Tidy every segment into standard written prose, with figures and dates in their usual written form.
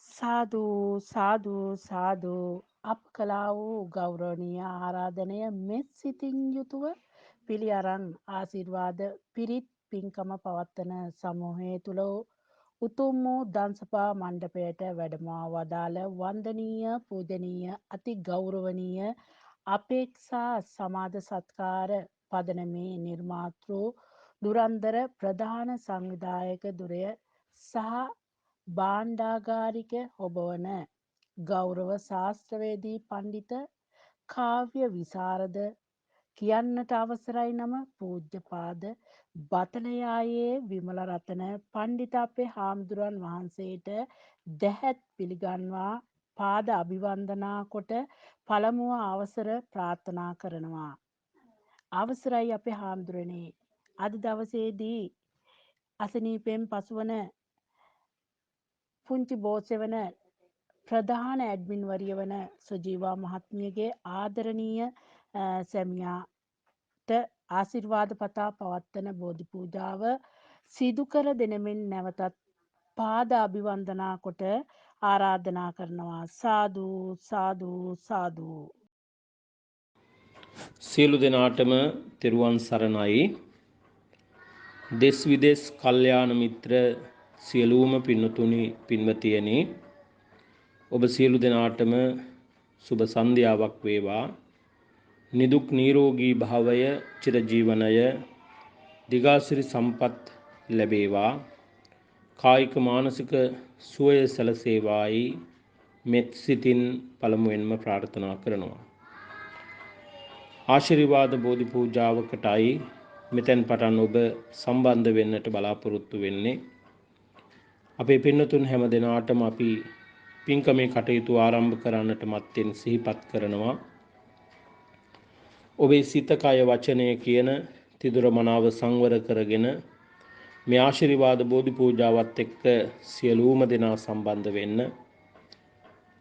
සාදු සාදු සාදු අප කළා වූ ගෞරවනීය ආරාධනය මෙත් සිතින් යුතුව පිළි අරන් ආශිර්වාද පිරිත් පින්කම පවත්වන සමූහය තුළ උතුම් වූ දන්සපා මණ්ඩපයට වැඩමවා වදාළ වන්දනීය පූජනීය අති ගෞරවනීය අපේක්ෂා සමාජ සත්කාර පදනමේ නිර්මාතෘ දුරන්දර ප්‍රධාන සංවිධායක දුරය සහ භාණ්ඩාගාරික ඔබවන ගෞරව ශාස්ත්‍රවේදී පණ්ඩිත කාව්‍ය විසරද කියන්නට අවසරයි නම පූජ්‍යපාද බතලයායේ විමලරතන පණ්ඩිත අපේ හාමුදුරන් වහන්සේට දැහැත් පිළිගන්වා පාද අභිවන්දනා කොට පළමුව අවසර ප්‍රාර්ථනා කරනවා. අවසරයි අපේ හාමුදුරනේ, අද දවසේදී අසනීපෙන් පසුවන පුංචි බෝසෙවන ප්‍රධාන ඇඩ්මින්වරිය වන සුජීවා මහත්මියගේ ආදරණීය සැමියාට ආශිර්වාද පතා පවත්වන බෝධි පූජාව සිදු කර දෙනමින් නැවතත් පාද අභිවන්දනා කොට ආරාධනා කරනවා. සාදු සාදු සාදු. සියලු දෙනාටම තෙරුවන් සරණයි. දෙස් විදෙස් කල්යාණ මිත්‍ර සියලුම පින්තුනි පින්වතියනි, ඔබ සියලු දෙනාටම සුබ සන්ධ්‍යාවක් වේවා. නිදුක් නිරෝගී භාවය, චිරජීවනය, දිගාසිරි සම්පත් ලැබේවා. කායික මානසික සුවය සැලසේවායි මෙත් සිතින් පළමුවෙන්ම ප්‍රාර්ථනා කරනවා. ආශිර්වාද බෝධි පූජාවකටයි මෙතෙන් පටන් ඔබ සම්බන්ධ වෙන්නට බලාපොරොත්තු වෙන්නේ. අපේ පින්නතුන් හැම දෙනාටම අපි පින්කමේ කටයුතු ආරම්භ කරන්නට මත්තෙන් සිහිපත් කරනවා. ඔබේ සිත කය වචනය කියන තිදුර මනාව සංවර කරගෙන මේ ආශිර්වාද බෝධි පූජාවත් එක්ක සියලුම දෙනා සම්බන්ධ වෙන්න.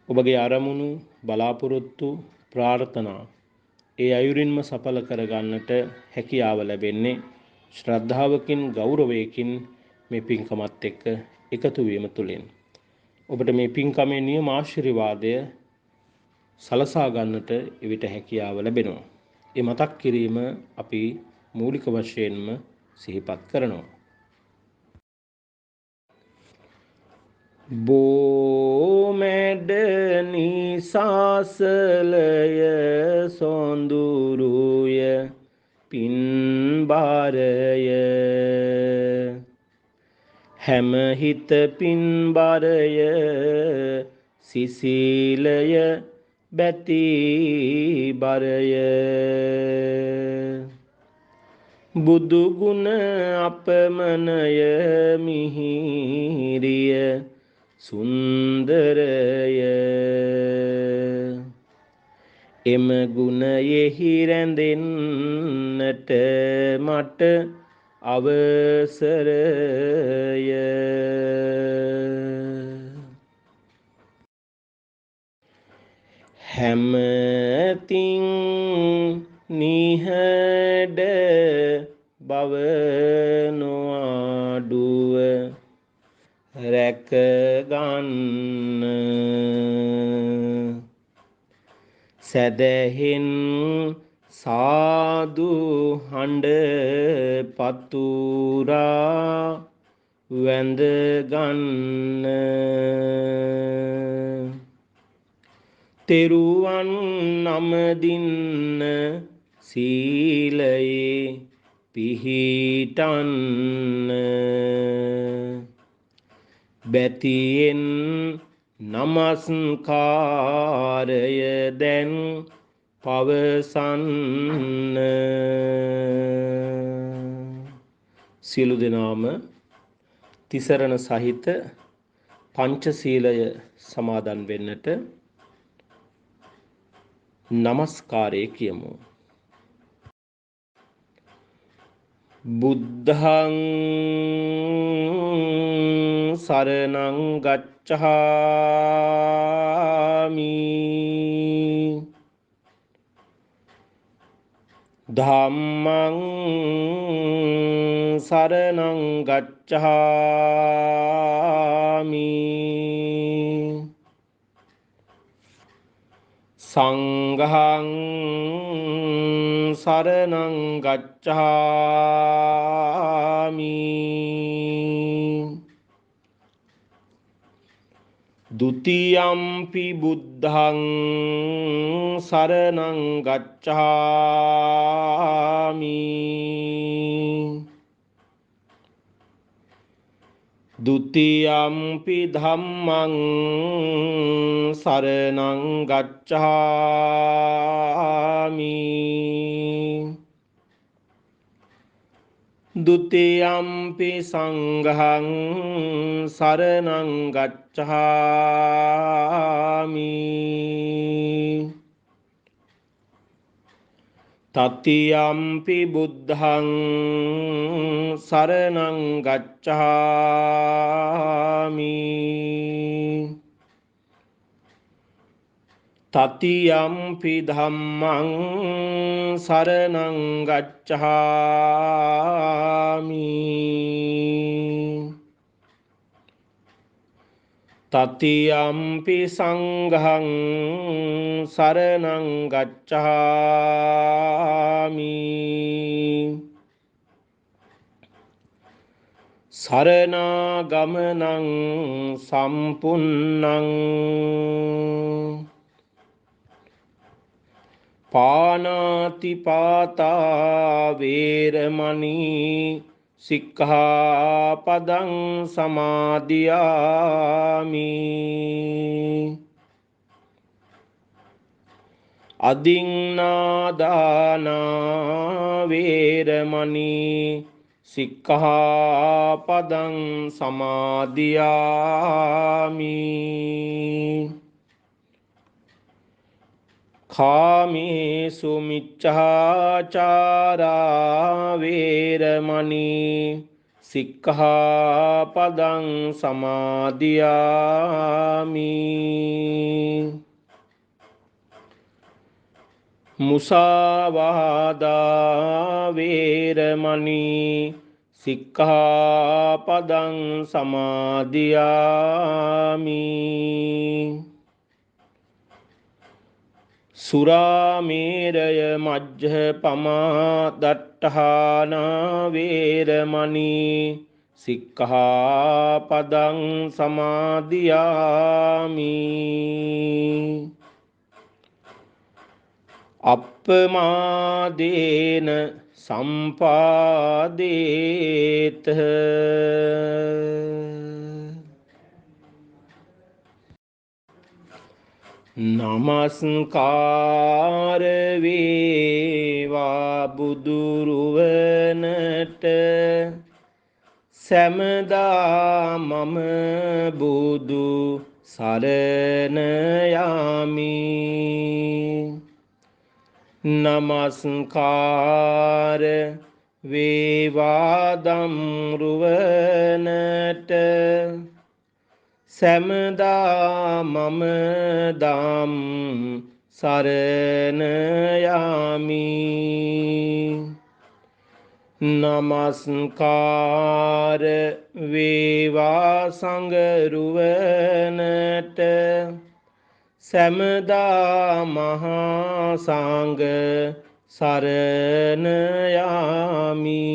ඔබගේ අරමුණු, බලාපොරොත්තු, ප්‍රාර්ථනා ඒ අයුරින්ම සඵල කරගන්නට හැකියාව ලැබෙන්නේ ශ්‍රද්ධාවකින්, ගෞරවයකින් මේ පින්කමත් එක්ක එකතු වීම තුළින්. ඔබට මේ පින්කමේ නියම ආශිර්වාදය සලසා ගන්නට එවිට හැකියාව ලැබෙනවා. ඒ මතක් කිරීම අපි මූලික වශයෙන්ම සිහිපත් කරනවා. බෝමැඩ නිසාසලය සොඳුරුය පින්බරය හැමහිත පින්බරය සිසිලය බැති බරය බුදුගුණ අපමනය මිහිරිය සුන්දරය එම ගුණයෙහි රැඳෙන්නට මට අවසරය හැමතින් නිහඬ බව නොඅඩුව රැකගන්න සැදැහෙන් සාදු හඬ පතුරා වැඳගන්න තෙරුවන් නමදින්න සීලයේ පිහිටන්න බැතියෙන් නමස්කාරය දැන් පවසන්න. සියලු දෙනාම තිසරණ සහිත පංචශීලය සමාදන් වෙන්නට නමස්කාරය කියමු. බුද්ධං සරණං ගච්ඡාමි ධම්මං සරණං ගච්ඡාමි සංඝං සරණං ගච්ඡාමි ဒ ුතියම්පි බුද්ධං සරණං ගච්ඡාමි ဒ ුතියම්පි ධම්මං සරණං ගච්ඡාමි ဒ ුතියම්පි සංඝං සරණං ගච්ඡාමි တတိယံ පි බුද්ධං සරණං ගච්ඡාමි တတိယံ පි ධම්මං සරණං ගච්ඡාමි တတိယံ පි සංඝං සරණං ගච්ඡාමි สรณากมนังสัมปุณนังปานาติปาตาเวรมณีสิกขาปดังสมาธิยามิอดิงนาดานาเวรมณีสิกขาปดังสมาธิยามิคามิสุมิจฉาจาราเวรมณีสิกขาปดังสมาธิยามิมุสาวาดาเวรมณีสิกขาปดังสมาธิยามิสุราเมรยมัจจปมาดัตถานาเวรมณีสิกขาปดังสมาธิยามิอัปปมาเดนสัมปาเดตනමස්කාර වේවා බුදුරුවනට සැමදා මම බුදු සරණ යමි නමස්කාර වේවා දම්රුවනට සැමදා මම දම් සරණ යමි නමස්කාර වේවා සංඝරුවනට සැමදා මහා සංඝ සරණ යමි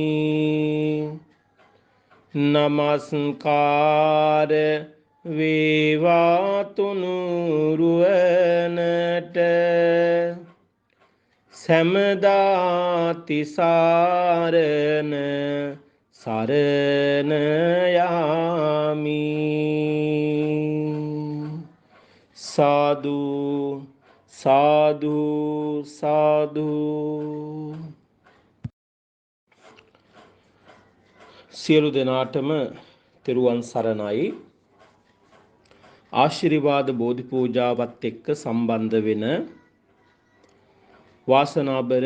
නමස්කාර වේවා තුනුරුවනට සැමදා තිසරණ සරණ යමි සාදු සාදු සාදු සියලු දෙනාටම තෙරුවන් සරණයි ආශිර්වාද බෝධි පූජාවත් එක්ක සම්බන්ධ වෙන වාසනාබර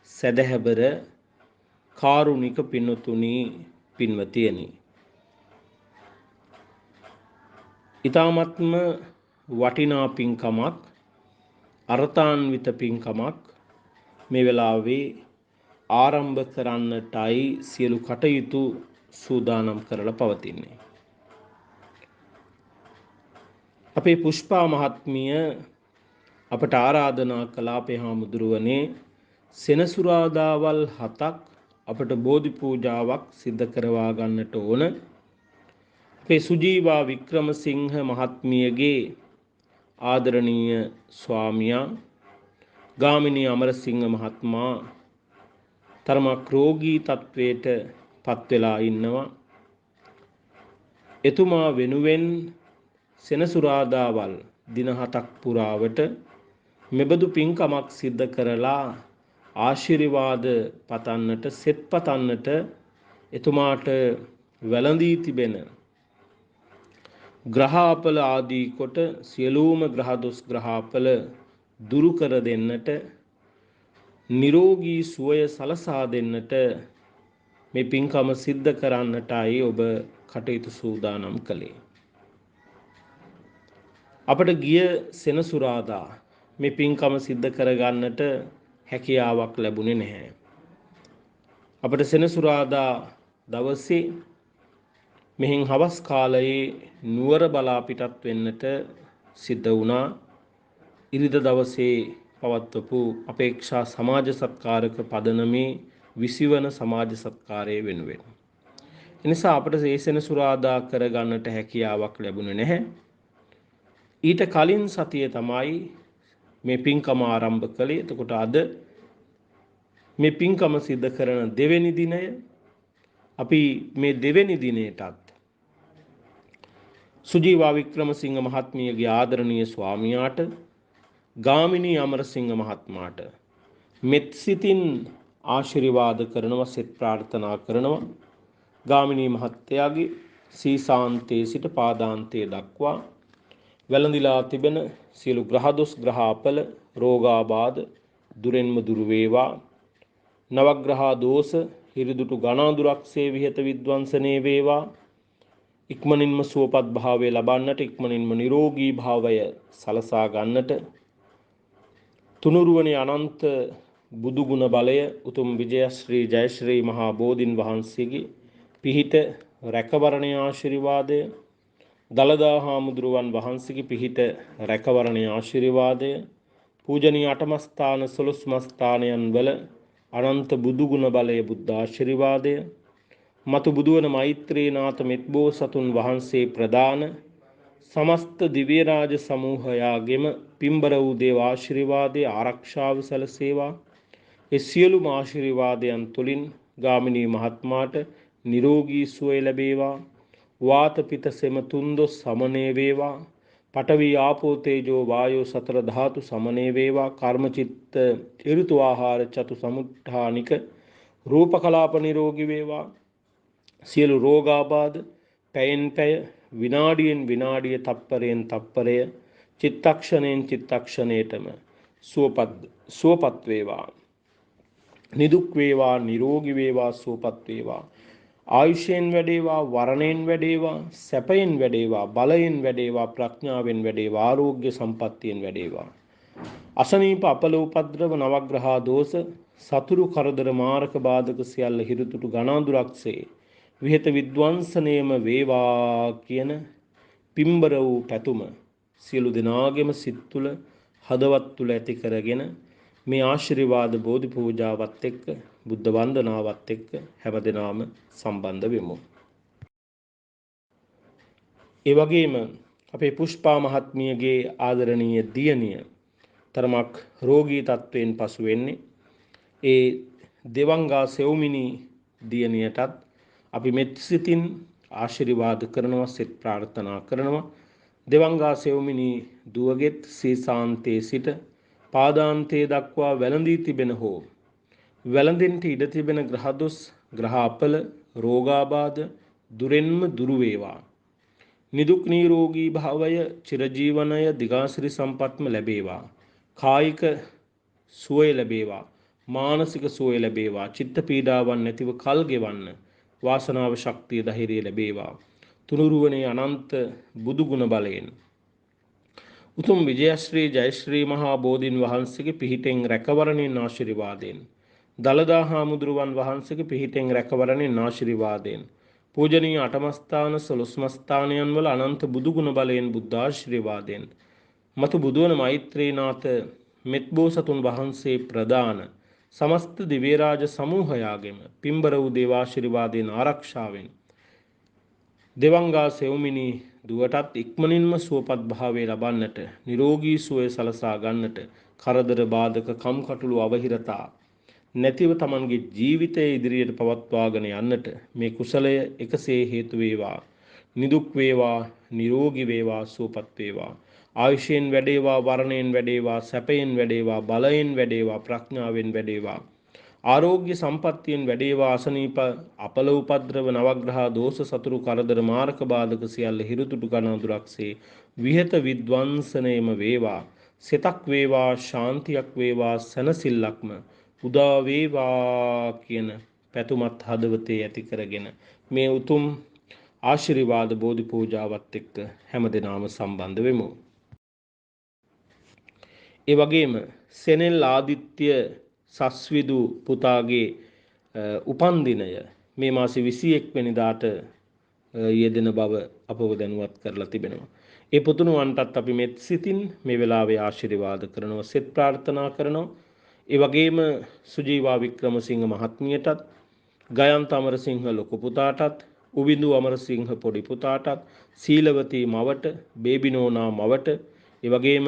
සදහැබර කාරුණික පින්තුනි පින්වතියනි ඊ타මත්ම වටිනා පින්කමක් අර්ථාන්විත පින්කමක් මේ වෙලාවේ ආරම්භ කරන්නටයි සියලු කටයුතු සූදානම් කරලා පවතින්නේ අපේ පුෂ්පා මහත්මිය අපට ආරාධනා කළා අපේ හාමුදුරුවනේ සෙනසුරාදාවල් 7ක් අපට බෝධි පූජාවක් සිද්ධ කරවා ගන්නට ඕන. අපේ සුජීවා වික්‍රමසිංහ මහත්මියගේ ආදරණීය ස්වාමියා ගාමිණී අමරසිංහ මහත්මයා තරමක් රෝගී තත්වයට පත් වෙලා ඉන්නවා. එතුමා වෙනුවෙන් සෙනසුරාදාවල් දින 7ක් පුරාවට මෙබඳු පින්කමක් සිද්ධ කරලා ආශිර්වාද පතන්නට සෙත් පතන්නට එතුමාට වැළඳී තිබෙන ග්‍රහාපල ආදී කොට සියලුම ග්‍රහ දොස් ග්‍රහාපල දුරු කර දෙන්නට නිරෝගී සුවය සලසා දෙන්නට මේ පින්කම සිද්ධ කරන්නටයි ඔබ කටයුතු සූදානම් කළේ. අපට ගිය සෙනසුරාදා මේ පින්කම සිද්ධ කරගන්නට හැකියාවක් ලැබුණේ නැහැ. අපට සෙනසුරාදා දවසේ මෙහින් හවස් කාලයේ නුවර බලා පිටත් වෙන්නට සිද්ධ වුණා. ඉරිදා දවසේ පවත්වපු අපේක්ෂා සමාජ සත්කාරක පදනමේ 20 වන සමාජ සත්කාරයේ වෙනුවෙන්. එනිසා අපට මේ සෙනසුරාදා කරගන්නට හැකියාවක් ලැබුණේ නැහැ. ඊට කලින් සතියේ තමයි මේ පින්කම ආරම්භ කළේ. එතකොට අද මේ පින්කම සිද්ධ කරන දෙවෙනි දිනය. අපි මේ දෙවෙනි දිනයටත් සුජීවා වික්‍රමසිංහ මහත්මියගේ ආදරණීය ස්වාමියාට ගාමිණී අමරසිංහ මහත්මයාට මෙත් සිතින් ආශිර්වාද කරනවා සෙත් ප්‍රාර්ථනා කරනවා. ගාමිණී මහත්තයාගේ සීසාන්තයේ සිට පාදාන්තයේ දක්වා වැළඳිලා තිබෙන සියලු ග්‍රහදොස් ග්‍රහාපල රෝගාබාධ දුරෙන්ම දුරු වේවා. නවග්‍රහා දෝෂ හිරිදුටු ගණාදුරක්සේ විහෙත විද්වංසනේ වේවා. ඉක්මනින්ම සුවපත් භාවය ලබන්නට ඉක්මනින්ම නිරෝගී භාවය සලසා ගන්නට තුනුරුවනේ අනන්ත බුදු ගුණ බලය උතුම් විජයශ්‍රී ජයශ්‍රී මහා බෝධින් වහන්සේගේ පිහිට රැකවරණේ ආශිර්වාදය දලදා හාමුදුරුවන් වහන්සේගේ පිහිට රැකවරණේ ආශිර්වාදය පූජනීය අටමස්ථාන 12 මස්ථානයන් වල අනන්ත බුදු ගුණ බලය බුද්ධ ආශිර්වාදය මතු බුදුවන මෛත්‍රීනාථ මෙත්බෝසතුන් වහන්සේ ප්‍රදාන සමස්ත දිව්‍ය රාජ සමූහයාගෙම පින්බර වූ දේව ආශිර්වාදයේ ආරක්ෂාව සැලසේවා. ඒ සියලුම ආශිර්වාදයන් තුලින් ගාමිණී මහත්මයාට නිරෝගී සුවය ලැබේවා. වාත පිත සෙම තුන්දොස් සමනය වේවා. පඨවි ආපෝ තේජෝ වායෝ සතර ධාතු සමනය වේවා. කර්ම චිත්ත ඍතු ආහාර චතු සමුත්ථානික රූප කලාප නිරෝගී වේවා. සියලු රෝගාබාධ පැයෙන් පැය විනාඩියෙන් විනාඩිය තප්පරයෙන් තප්පරය චිත්තක්ෂණයෙන් චිත්තක්ෂණයටම සුවපත් වේවා. නිදුක් වේවා නිරෝගී වේවා සුවපත් වේවා. ආයුෂයෙන් වැඩේවා වරණයෙන් වැඩේවා සැපයෙන් වැඩේවා බලයෙන් වැඩේවා ප්‍රඥාවෙන් වැඩේවා ආරෝග්‍ය සම්පත්තියෙන් වැඩේවා. අසනීප අපල උපද්‍රව නවග්‍රහා දෝෂ සතුරු කරදර මාරක බාධක සියල්ල හිරුතුටු ගණාදුරක්සේ විහෙත විද්වංසනයම වේවා කියන පින්බර වූ පැතුම සියලු දෙනාගේම සිත් තුළ හදවත් තුළ ඇති කරගෙන මේ ආශිර්වාද බෝධි පූජාවත් එක්ක බුද්ධ වන්දනාවත් එක්ක හැමදෙනාම සම්බන්ධ වෙමු. ඒ වගේම අපේ පුෂ්පා මහත්මියගේ ආදරණීය දියණිය තරමක් රෝගී තත්වයෙන් පසු වෙන්නේ. ඒ දෙවංගා සෙව්මිනි දියණියටත් අපි මෙත් සිතින් ආශිර්වාද කරනවා සෙත් ප්‍රාර්ථනා කරනවා. දෙවංගා සෙව්මිනි දුවගෙත් සීසාන්තයේ සිට පාදාන්තයේ දක්වා වැළඳී තිබෙන හෝ වැළඳෙන්ට ඉඩ තිබෙන ග්‍රහදොස් ග්‍රහාපල රෝගාබාධ දුරෙන්ම දුරු වේවා. නිදුක් නිරෝගී භාවය චිරජීවනය දිගාසිරි සම්පත්ම ලැබේවා. කායික සුවය ලැබේවා. මානසික සුවය ලැබේවා. චිත්ත පීඩාවන් නැතිව කල් ගෙවන්න වාසනාව ශක්තිය ධෛර්යය ලැබේවා. තුනුරුවනේ අනන්ත බුදු ගුණ බලයෙන් උතුම් විජයශ්‍රී ජයශ්‍රී මහා බෝධින් වහන්සේගේ පිහිටෙන් රැකවරණින් ආශිර්වාදයෙන් දලදා හාමුදුරුවන් වහන්සේගේ පිහිටෙන් රැකවරණින් ආශිර්වාදයෙන් පූජනීය අටමස්ථාන 12 මස්ථානයන් වල අනන්ත බුදු ගුණ බලයෙන් බුද්ධ ආශිර්වාදයෙන් මතු බුදුවන මෛත්‍රීනාථ මෙත්බෝසතුන් වහන්සේ ප්‍රදාන සමස්ත දිව්‍යරාජ සමූහයාගෙම පින්බර වූ දේවාශිර්වාදයෙන් ආරක්ෂාවෙන් දෙවංගා සෙව්මිනි දුවටත් ඉක්මනින්ම සුවපත් භාවය ලබන්නට නිරෝගී සුවය සලසා ගන්නට කරදර බාධක කම්කටොළු අවහිරතා නැතිව තමන්ගේ ජීවිතය ඉදිරියට පවත්වාගෙන යන්නට මේ කුසලය එකසේ හේතු වේවා. නිදුක් වේවා, නිරෝගී වේවා, සුවපත් වේවා. ආයුෂයෙන් වැඩේවා, වර්ණයෙන් වැඩේවා, සැපයෙන් වැඩේවා, බලයෙන් වැඩේවා, ප්‍රඥාවෙන් වැඩේවා. ආරෝග්‍ය සම්පත්තියෙන් වැඩේවා, අසනීප අපල උපද්‍රව නවග්‍රහ දෝෂ සතුරු කරදර මාරක බාධක සියල්ල හිරුතුටු කනඳුරක්සේ විහෙත විද්වංසනයම වේවා. සිතක් වේවා, ශාන්තියක් වේවා, සනසිල්ලක්ම උදා වේවා කියන පැතුමත් හදවතේ ඇති කරගෙන මේ උතුම් ආශිර්වාද බෝධි පූජාවත් එක්ක හැමදෙනාම සම්බන්ධ වෙමු. ඒ වගේම සෙනෙල් ආදිත්‍ය සස්විදු පුතාගේ උපන්දිනය මේ මාසේ 21 වෙනිදාට යෙදෙන බව අපව දැනුවත් කරලා තිබෙනවා. ඒ පුතුණුවන්ටත් අපි මෙත් සිතින් මේ වෙලාවේ ආශිර්වාද කරනවා, සෙත් ප්‍රාර්ථනා කරනවා. ඒ වගේම සුජීවා වික්‍රමසිංහ මහත්මියටත්, ගයන්ත අමරසිංහ ලොකු පුතාටත්, උවිඳු අමරසිංහ පොඩි පුතාටත්, සීලවතී මවට, බේබිනෝනා මවට, ඒ වගේම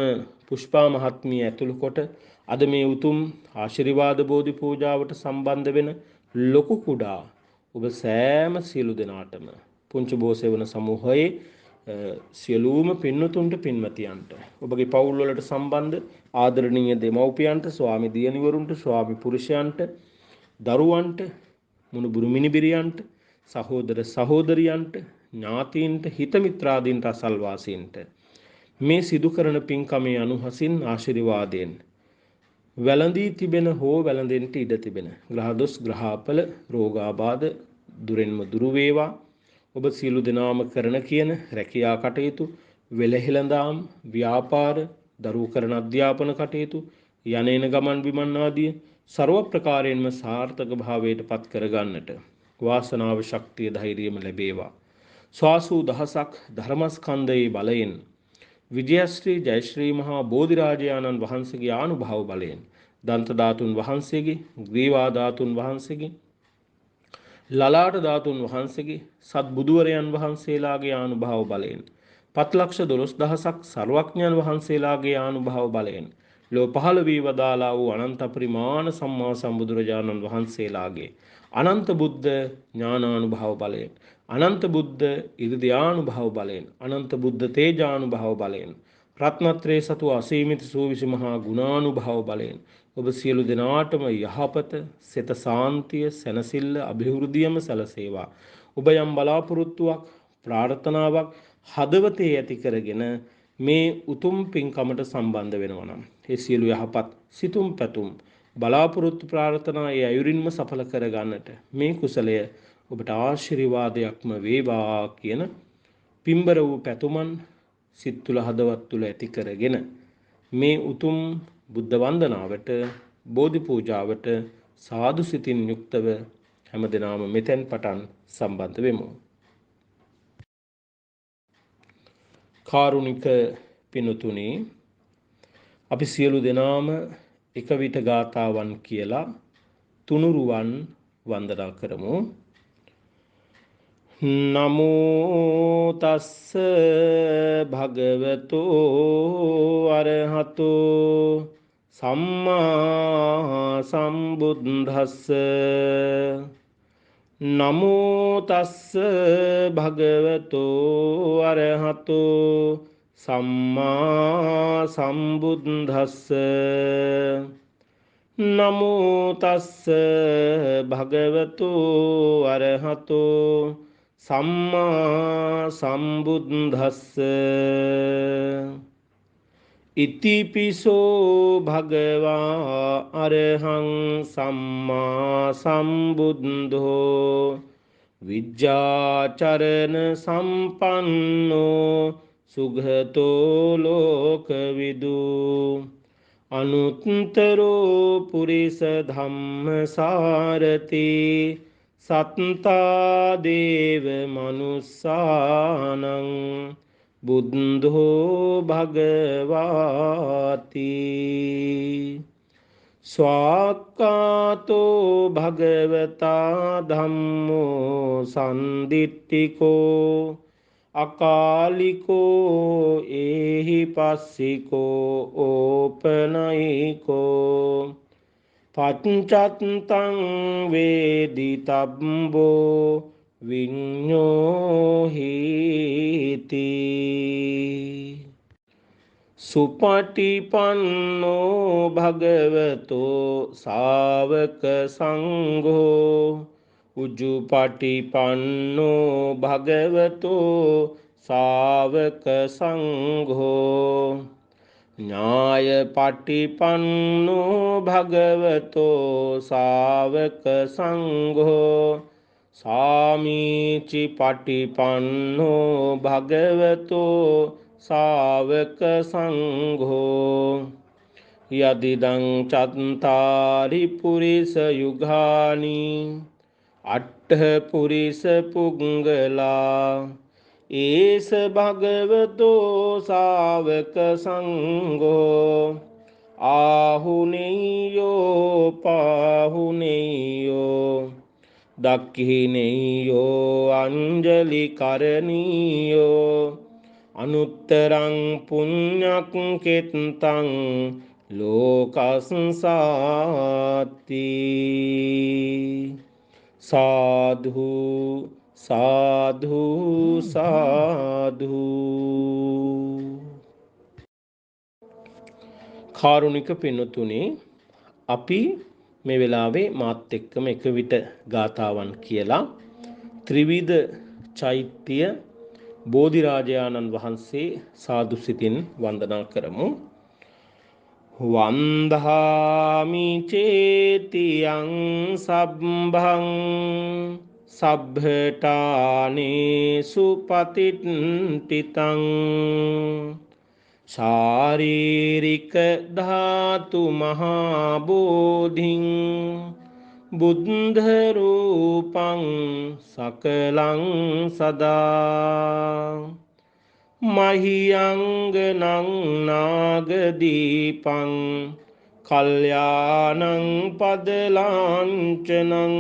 පුෂ්පා මහත්මිය ඇතුළු කොට අද මේ උතුම් ආශිර්වාද බෝධි පූජාවට සම්බන්ධ වෙන ලොකු කුඩා ඔබ සෑම සියලු දෙනාටම පුංචි බෝසෙවන සමූහයේ සියලුම පින්නතුන්ට පින්වතියන්ට ඔබගේ පවුල් වලට සම්බන්ධ ආදරණීය දෙමව්පියන්ට ස්වාමි දියණිවරුන්ට ස්වාමි පුරුෂයන්ට දරුවන්ට මුණුබුරු මිනිබිරියන්ට සහෝදර සහෝදරියන්ට ඥාතීන්ට හිත මිත්‍රාදීන්ට අසල්වාසීන්ට මේ සිදු කරන පින්කමේ අනුහසින් ආශිර්වාදයෙන් වැළඳී තිබෙන හෝ වැළඳෙන්නට ඉඩ තිබෙන ග්‍රහදොස් ග්‍රහාපල රෝගාබාධ දුරෙන්ම දුරු වේවා. ඔබ සියලු දෙනාම කරන කියන රැකියා කටයුතු, වෙළෙහෙළඳාම්, ව්‍යාපාර, දරුවෝ කරන අධ්‍යාපන කටයුතු, යන්නේන ගමන් බිමන් ආදී ਸਰව ප්‍රකාරයෙන්ම සාර්ථක භාවයට පත් කරගන්නට වාසනාව, ශක්තිය, ධෛර්යයම ලැබේවා. ස්වාසූ දහසක් ධර්මස්කන්ධයේ බලයෙන් විජයශ්‍රී ජයශ්‍රී මහා බෝධිරාජයාණන් වහන්සේගේ ආනුභාව බලයෙන් දන්ත ධාතුන් වහන්සේගේ, ග්‍රීවා ධාතුන් වහන්සේගේ, ලලාට ධාතුන් වහන්සේගේ, සත්බුදුවරයන් වහන්සේලාගේ ආනුභාව බලයෙන්, 5,12,000ක් සර්වඥයන් වහන්සේලාගේ ආනුභාව බලයෙන්, ලෝ පහළ වී වදාලා වූ අනන්ත පරිමාණ සම්මා සම්බුදුරජාණන් වහන්සේලාගේ අනන්ත බුද්ධ ඥානානුභාව බලයෙන්, අනන්ත බුද්ධ ඉරිදියානුභාව බලයෙන්, අනන්ත බුද්ධ තේජානුභාව බලයෙන්, රත්නත්‍රේ සතු අසීමිත සූවිසි මහා ගුණානුභාව බලයෙන් ඔබ සියලු දෙනාටම යහපත, සිත සාන්තිය, සැනසෙල්ල, අභිවෘද්ධියම සැලසේවා. ඔබ යම් බලාපොරොත්තුවක්, ප්‍රාර්ථනාවක් හදවතේ ඇති කරගෙන මේ උතුම් පින්කමට සම්බන්ධ වෙනවා නම් ඒ සියලු යහපත් සිතුම් පැතුම් බලාපොරොත්තු ප්‍රාර්ථනා ඒ අයුරින්ම සඵල කරගන්නට මේ කුසලය ඔබට ආශිර්වාදයක්ම වේවා කියන පින්බර වූ පැතුමන් සිත් තුළ හදවත් තුළ ඇති කරගෙන මේ උතුම් බුද්ධ වන්දනාවට, බෝධි පූජාවට සාදු සිතින් යුක්තව හැමදෙනාම මෙතෙන් පටන් සම්බන්ධ වෙමු. කාරුණික පින්තුනි, අපි සියලු දෙනාම එක විට ගාථාවන් කියලා තුනුරුවන් වන්දනා කරමු. නමෝ තස්ස භගවතෝ අරහතෝ සම්මා සම්බුද්දස්ස. නමෝ තස්ස භගවතෝ අරහතෝ සම්මා සම්බුද්දස්ස. නමෝ තස්ස භගවතෝ අරහතෝ සම්මා සම්බුද්දස්ස. ඉතිපිසෝ භගවා අරහං සම්මා සම්බුද්ධෝ විජ්ජාචරණ සම්පන්නෝ සුගතෝ ලෝකවිදු අනුත්තරෝ පුරිස ධම්මසාරති සත්තා දේව මනුස්සානං බුද්ධෝ භගවාති ස්වාක්කාතෝ භගවතා ධම්මෝ සන්දිට්ඨිකෝ අකාලිකෝ ඒහි පස්සිකෝ ඕපනයිකෝ පච්චත්තං වේදිතබ්බෝ විඤ්ඤෝහීති සුපටිපන්නෝ භගවතෝ සාවක සංඝෝ උජුපටිපන්නෝ භගවතෝ සාවක සංඝෝ ඥායපටිපන්නෝ භගවතෝ සාවක සංඝෝ සාමීචි පටිපන්නෝ භගවතෝ සාවක සංඝෝ යදිදං චත්තාරි පුරිස යුගානි අට්ඨ පුරිස පුංගලා ඒස භගවතෝ සාවක සංඝෝ ආහුනේයෝ පාහුනේයෝ දක්ඛිනේයෝ අංජලි කරණීයෝ අනුත්තරං පුඤ්ඤක් කෙත්තං ලෝකස්සාති සාධු සාධු සාධු. කාරුණික පින්නතුනි, අපි මේ වෙලාවේ මාත් එක්කම එක විට ගාථාවන් කියලා ත්‍රිවිධ චෛත්‍ය බෝධිරාජානන් වහන්සේ සාදු සිතින් වන්දනා කරමු. වන්දාමි චේතියං සබ්බං සබ්බඨානේසු පතිට්ඨිතං ශාරීරික ධාතු මහා බෝධිං බුද්ධ රූපං සකලං සදා මහියංගනං නාගදීපං කල්යාණං පදලාංචනං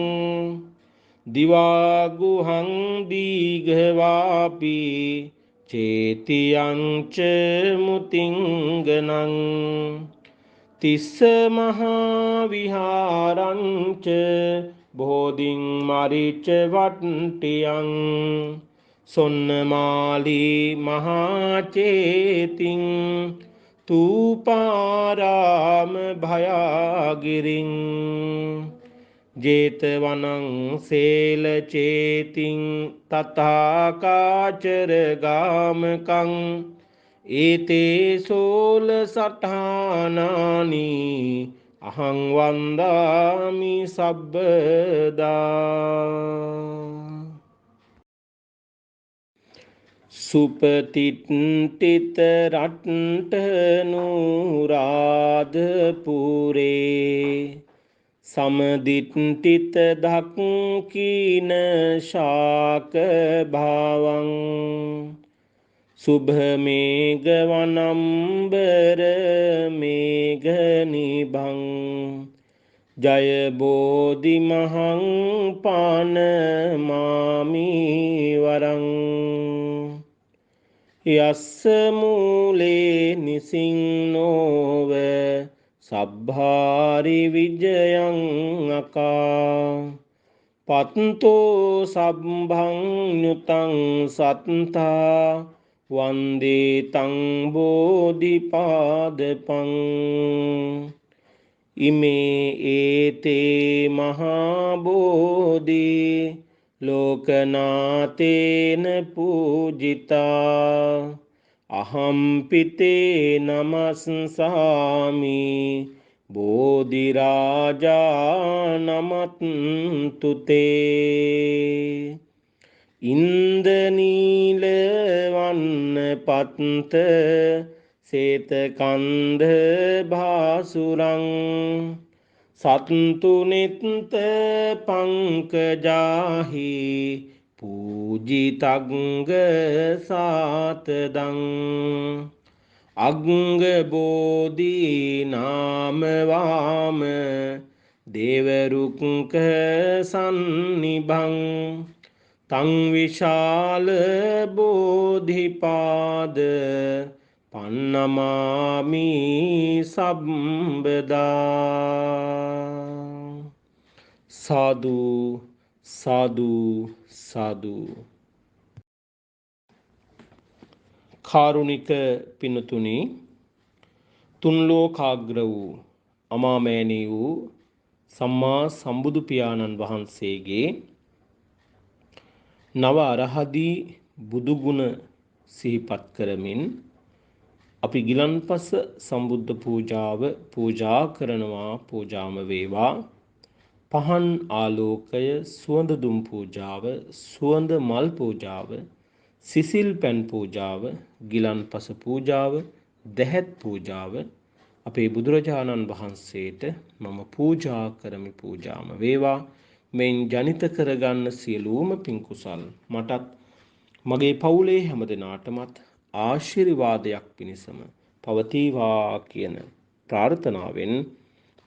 දිවාගුහං දීඝවාපි චේතියංච මුතිංගනං තිස්ස මහා විහාරංච බෝධින් මරිච වට්ටියං සොන්නමාලී මහාචේතින් තූපාරාම භයාගිරින් ජේතවනං සේලචේතින් තථාකාචර ගාමකං ඒතේ සෝල සඨානානි අහං වන්දාමි සබ්බදා. සුපතිට්ඨිත රට්ඨනුරාධපුරේ සමදිට්ඨිත දක්ඛින ශාක භාවං සුභ මේඝ වනම්බර මේඝ නිභං ජය බෝධි මහං පාන මාමි වරං යස්ස මූලේ නිසින්නෝව සබ්භාරි විජයං අකා පත්තෝ සබ්බං ඤුතං සත්තා වන්දේ තං බෝධිපාදපං ඉමේ ඒතේ මහා බෝධි ලෝකනාතේන පූජිතා අහම්පිතේ නමස්සාමි බෝධිරාජා නමත්තුතේ ඉන්දනීල වන්න පත්ත සේතකන්ධ භාසුරං සත්තු නිත්ත පංකජාහි පූජිතග්ග සාතදං අග්ග බෝධී නාමවාම දේවරුක්ක සන්නිභං තං විශාල බෝධිපාද පන්නමාමි සම්බදා. සාදු සාදු සාදු. කාරුණික පිනතුනි, තුන්ලෝකාග්‍ර වූ අමාමෑණී වූ සම්මා සම්බුදු පියාණන් වහන්සේගේ නව අරහදී බුදුගුණ සිහිපත් කරමින් අපි ගිලන්පස සම්බුද්ධ පූජාව පූජා කරනවා. පූජාම වේවා. පහන් ආලෝකය, සුවඳ දුම් පූජාව, සුවඳ මල් පූජාව, සිසිල් පැන් පූජාව, ගිලන්පස පූජාව, දැහැත් පූජාව අපේ බුදුරජාණන් වහන්සේට මම පූජා කරමි. පූජාම වේවා. මෙයින් ජනිත කරගන්න සියලුම පින් කුසල් මටත් මගේ පවුලේ හැම දෙනාටමත් ආශිර්වාදයක් පිණිසම පවතිවා කියන ප්‍රාර්ථනාවෙන්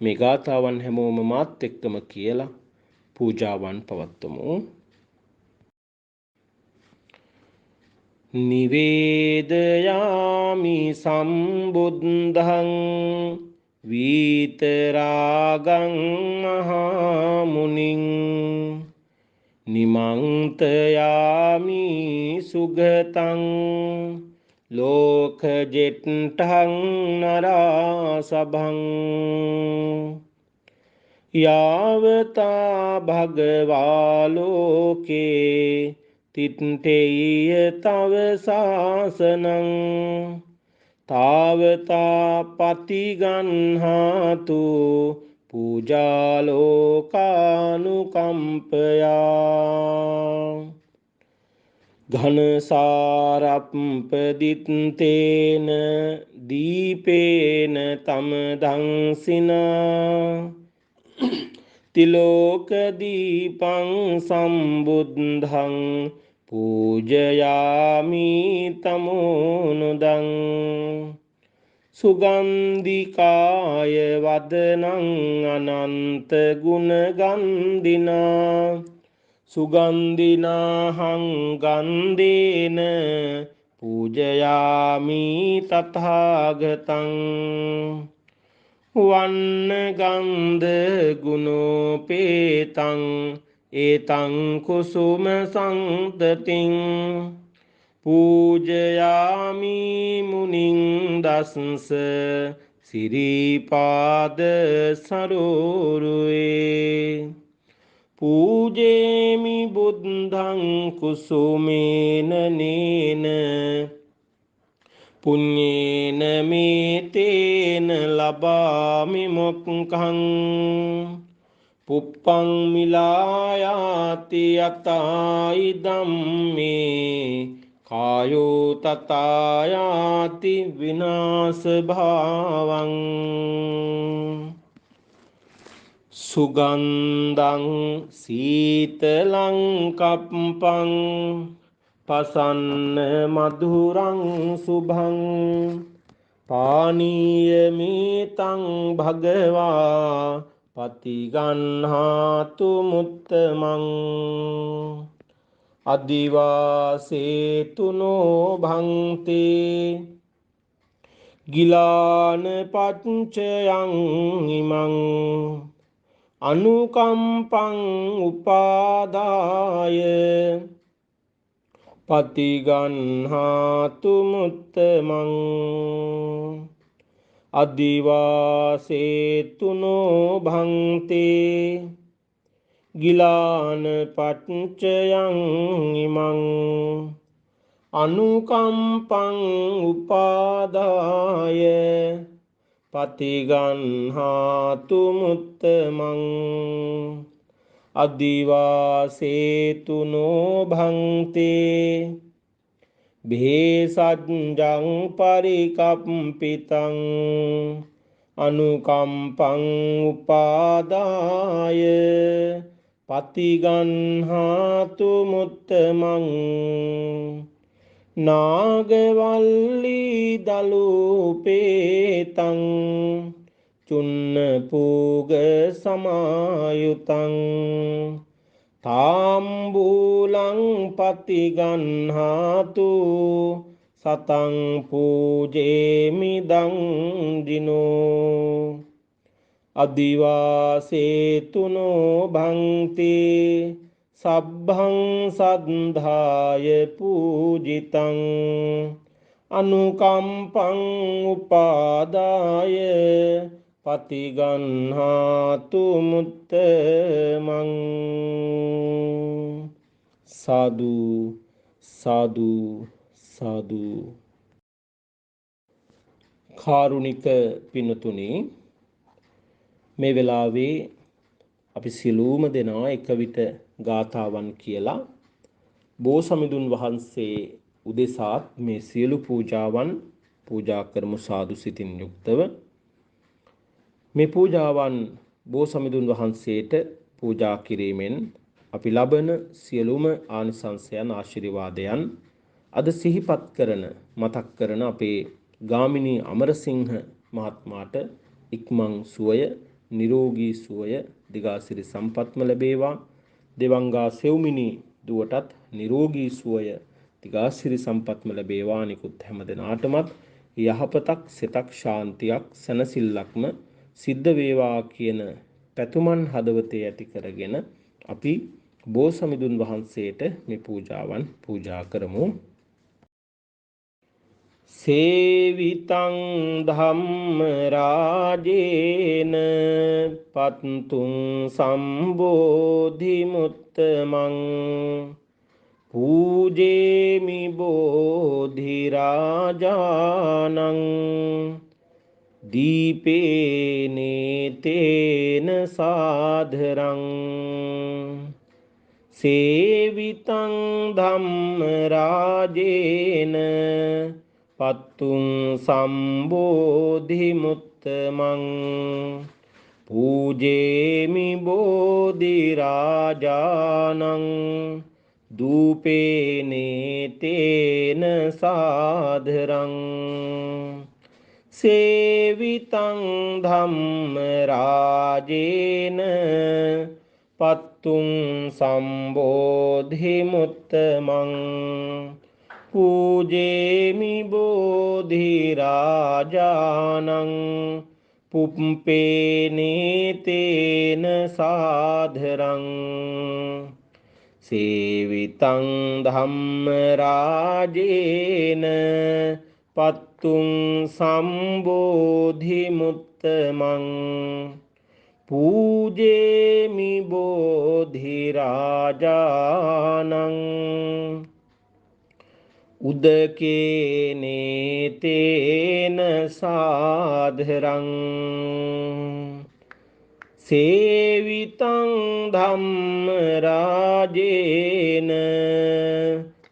මේ ගාථාවන් හැමෝම මාත් එක්කම කියලා පූජාවන් පවත්වමු. නිවේදයාමි සම්බුද්ධං වීතරාගං මහාමුනිං නිමන්තයාමි සුගතං ලෝකජෙට්ටං නරාසභං යාවතා භගවාලෝකේ තිට්ඨේය තව සාසනං තාවතා පතිගන්හාතු පූජාලෝකානුකම්පයා ඝනසාරප්පදිත්තේන දීපේන තමදංසිනා තිලෝකදීපං සම්බුද්ධං පූජයාමි තමෝනුදං සුගන්ධිකාය වදනං අනන්ත ගුණගන්ධිනා සුගන්ධිනාහං ගන්ධේන පූජයාමි තථාගතං වන්න ගන්ධ ගුණෝපේතං ඒතං කුසුම සංතතින් පූජයාමි මුනිං දස්ස සිරිපාද සරෝරුවේ පූජේමි බුද්ධං කුසුමේන නේන පුඤ්ඤේන මේතේන ලබාමි මොක්ඛං පුප්පං මිලායාති යතයි ධම්මේ කායෝ තතායාති විනාශ භාවං සුගන්ධං සීතලං කප්පං පසන්න මధుරං සුභං පානීයමේතං භගවා පතිගන්හාතු මුත්තමං අදිවාසේතුනෝ භන්තේ ගිලාන පච්චයං ඉමං අනුකම්පං උපාදාය පතිගන්හාතු මුත්තමං අදිවාසේතුනෝ භන්තේ ගිලාන පච්චයං ඉමං අනුකම්පං උපාදාය පතිගන්හාතු මුත්තමං අදිවාසේතුනෝ භන්තේ භේසජ්ජං පරිකප්පිතං අනුකම්පං උපාදාය පතිගන්හාතු මුත්තමං නාගවල්ලී දලූපේතං චුන්න පූග සමායුතං තාම්බූලං පතිගන්හාතු සතං පූජේමිදං දිනෝ අදිවාසේතුනෝ භංති සබ්භං සද්ධාය පූජිතං අනුකම්පං උපාදාය පතිගන්හාතු මුත්තමං සාදු සාදු සාදු. කාරුණික පින්තුනි, මේ වෙලාවේ අපි සියලුම දෙනා එක විට ගාථාවන් කියලා බෝසමිඳුන් වහන්සේ උදෙසාත් මේ සියලු පූජාවන් පූජා කරමු සාදු සිතින් යුක්තව. මේ පූජාවන් බෝසමිඳුන් වහන්සේට පූජා කිරීමෙන් අපි ලබන සියලුම ආනිසංසයන් ආශිර්වාදයන් අද සිහිපත් කරන මතක් කරන අපේ ගාමිණී අමරසිංහ මහත්මයාට ඉක්මන් සුවය නිරෝගී සුවය දිගාසිරි සම්පත්ම ලැබේවා. දෙවංගා සෙව්මිනී දුවටත් නිරෝගී සුවය දිගාසිරි සම්පත්ම ලැබේවා. නිකුත් හැම දෙනාටමත් යහපතක් සිතක් ශාන්තියක් සැනසෙල්ලක්ම සිද්ධ වේවා කියන පැතුමන් හදවතේ ඇති කරගෙන අපි බෝසමිඳුන් වහන්සේට මේ පූජාවන් පූජා කරමු. සේවිතං ධම්ම රාජේන පත්තුං සම්බෝධි මුත්තමං පූජේමි බෝධි රාජානං දීපේනේ තේන සාධරං සේවිතං ධම්ම රාජේන පත්තුං සම්බෝධි මුත්තමං පූජේමි බෝධි රාජානං දූපේනේ තේන සාධරං සේවිතං ධම්ම රාජේන පත්තුං සම්බෝධි මුත්තමං පූජේමි බෝධි රාජානං පුප්පේනේ තේන සාධරං සේවිතං ධම්ම රාජේන පත්තුං සම්බෝධි මුත්තමං පූජේමි බෝධි රාජානං උදකේනේ තේන සාධරං සේවිතං ධම්ම රාජේන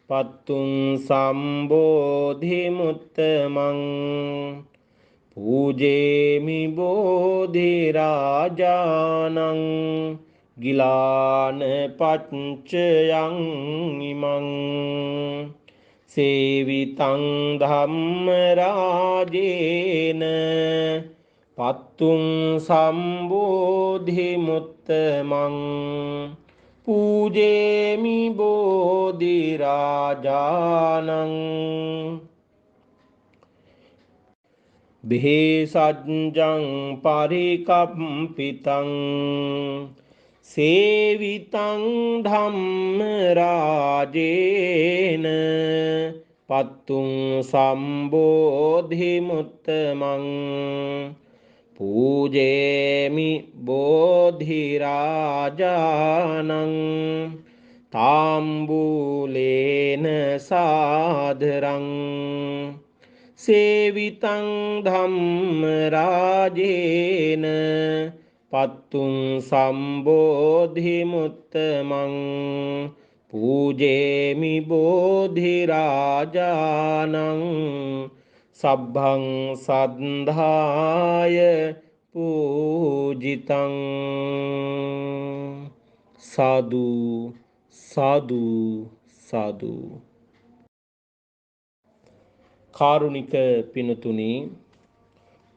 පත්තුං සම්බෝධි මුත්තමං පූජේමි බෝධි රාජානං ගිලාන පච්චයං ඉමං සේවිතං ධම්ම රාජේන පත්තුං සම්බෝධි මුත්තමං පූජේමි බෝධි රාජානං බෙහෙසජ්ජං පරිකම්පිතං සේවිතං ධම්ම රාජේන පත්තුං සම්බෝධි මුත්තමං පූජේමි බෝධි රාජානං තාම්බූලේන සාධරං සේවිතං ධම්ම රාජේන පත්තුං සම්බෝධි මුත්තමං පූජේමි බෝධි රාජානං සබ්භං සද්ධාය පූජිතං සාදු සාදු සාදු. කාරුණික පිනතුනි,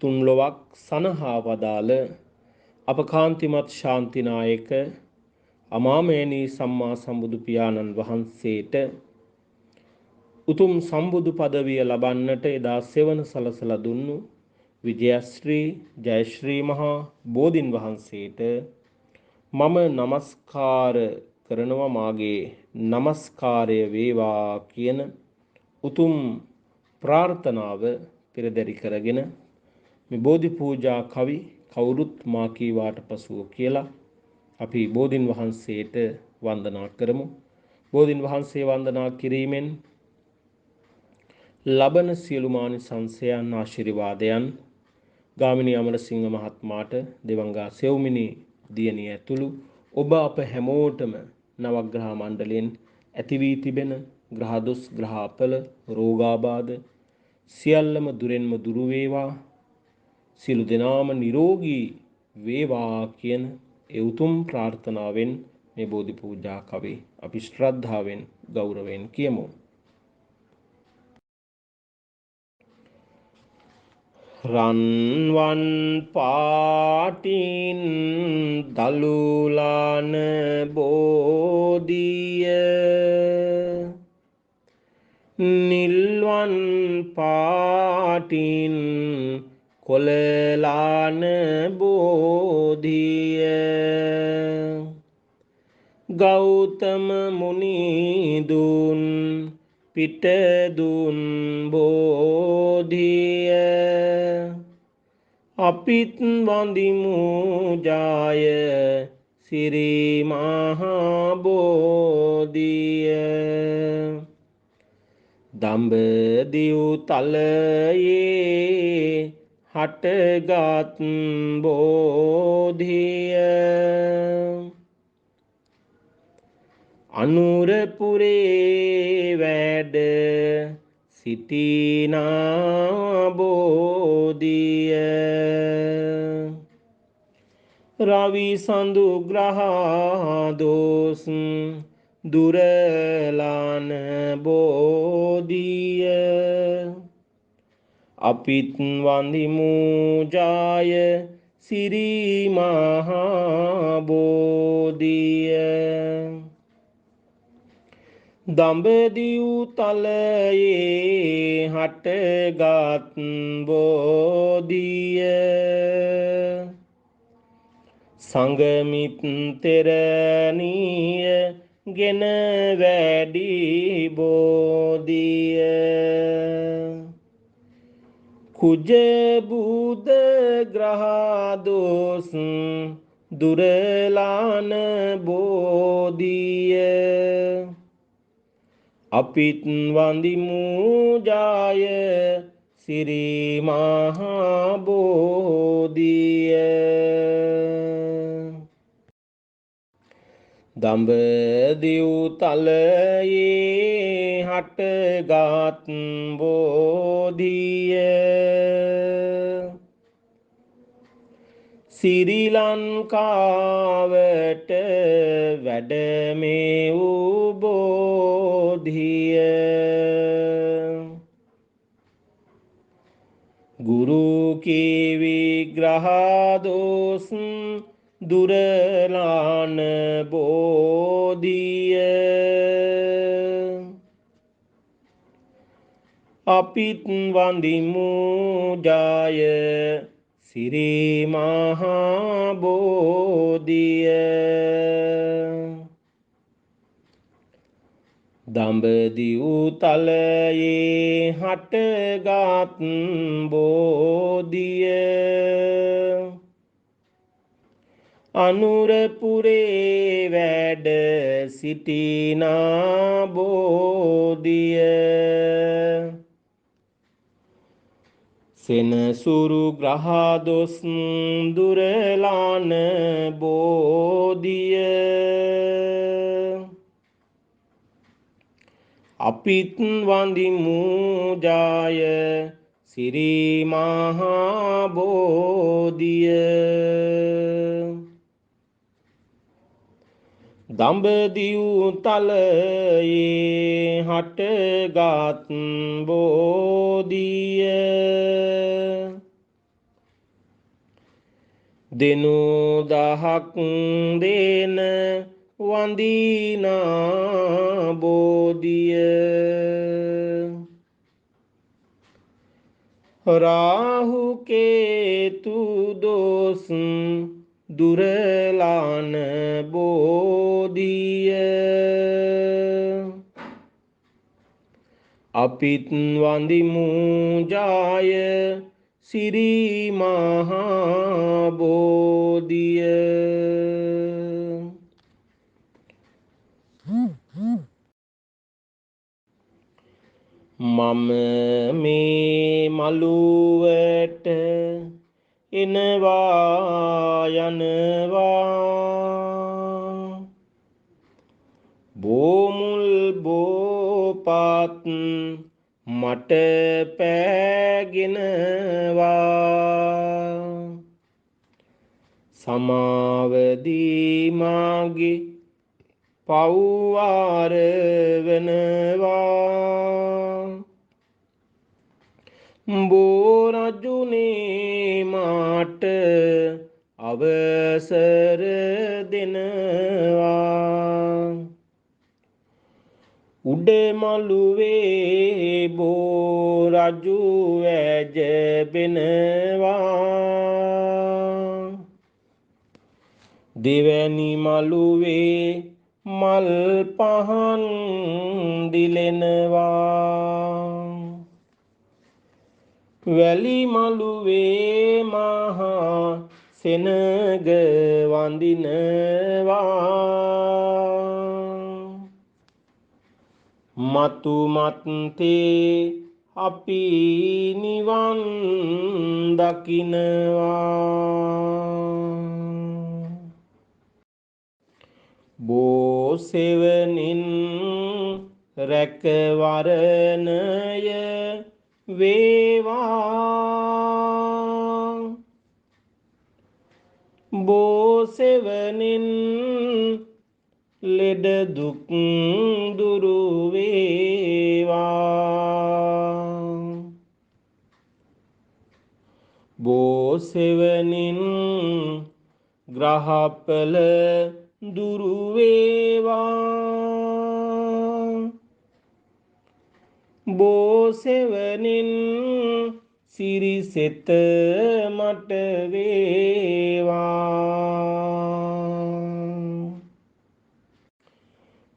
තුන් ලොවක් සනහා වදාළ අප කාන්තිමත් ශාන්තිනායක අමාමෑණී සම්මා සම්බුදු පියාණන් වහන්සේට උතුම් සම්බුදු පදවිය ලබන්නට එදා සෙවන සලසලා දුන්නු විජයශ්‍රී ජයශ්‍රී මහා බෝධින් වහන්සේට මම නමස්කාර කරනවා, මාගේ නමස්කාරය වේවා කියන උතුම් ප්‍රාර්ථනාව පෙරදරි කරගෙන මේ බෝධි පූජා කවි කවුරුත් මා කීවාට පසුව කියලා අපි බෝධින් වහන්සේට වන්දනා කරමු. බෝධින් වහන්සේ වන්දනා කිරීමෙන් ලබන සියලුම ආනිසංසයන් ආශිර්වාදයන් ගාමිණී අමරසිංහ මහත්මයාට, දෙවංගා සෙව්මිනි දියණිය ඇතුළු ඔබ අප හැමෝටම නවග්‍රහ මණ්ඩලයෙන් ඇති වී තිබෙන ග්‍රහ දොස්, ග්‍රහ අපල, රෝගාබාධ සියල්ලම දුරෙන්ම දුරු වේවා, සියලු දෙනාම නිරෝගී වේවා කියන ඒ උතුම් ප්‍රාර්ථනාවෙන් මේ බෝධි පූජා කවි අපි ශ්‍රද්ධාවෙන් ගෞරවයෙන් කියමු. රන්වන් පාටින් දලුලාන බෝධිය, නිල්වන් පාටින් කොළලාන බෝධිය, ගෞතම මුනිදුන් පිටදුන් බෝධිය, අපිත් වඳිමු ජාය සිරි මහා බෝධිය, දඹදිව් තලයේ හටගත් බෝධිය, අනුරපුරේ වැඩ සිටිනා බෝධිය, රවි සඳු ග්‍රහ දොස් දුරලාන බෝධිය, අපිත් වඳිමු ජාය සිරි මහා බෝධිය, දඹදිව් තලයේ හටගත් බෝධිය, සංගමිත් තෙරණිය ගෙන වැඩි බෝධිය, කුජ බුද ග්‍රහ දොස් දුරලාන බෝධිය, අපිත් වඳිමු ජාය සිරි මහා බෝධිය, දඹදිව් තලයේ හටගත් බෝධිය, සිරි ලංකාවට වැඩමේ වූ බෝධිය, ගුරු කී විග්‍රහ දොස් දුරලාන බෝධිය, අපිත් වඳිමු ජාය සිරි මහා බෝධිය, දඹදිව් තලයේ හටගත් බෝධිය, අනුරපුරේ වැඩ සිටිනා බෝධිය, සෙනසුරු ග්‍රහ දොස් දුරලාන බෝධිය, අපිත් වඳිමු ජාය සිරි මහා බෝධිය, දඹදිව් තලයේ හටගත් බෝධිය දෙනු දහක් දේන වඳිනා බෝධිය රාහු කේතු දොස් දුරලාන බෝධිය අපිත් වඳිමු ජාය සිරි මහා බෝධිය මම මේ මළුවට එනවා යනවා බෝමුල් බෝපත් මට පෑගෙනවා සමාවදී මාගේ පව්වාර වෙනවා බෝරජුනේ මාට අවසර දෙනවා උඩමළුවේ බෝරජු ඇජබෙනවා දෙවැනි මළුවේ මල් පහන් දිලෙනවා වැලි මළුවේ මහා සෙනග වඳිනවා මතු මත්තේ අපි නිවන් දකිනවා බෝසෙවනින් රැකවරණය වේවා බෝසෙවනින් ලෙඩ දුක් දුරු වේවා බෝසෙවනින් ග්‍රහපල දුරු වේවා බෝසෙවනින් සිරිසෙත මට වේවා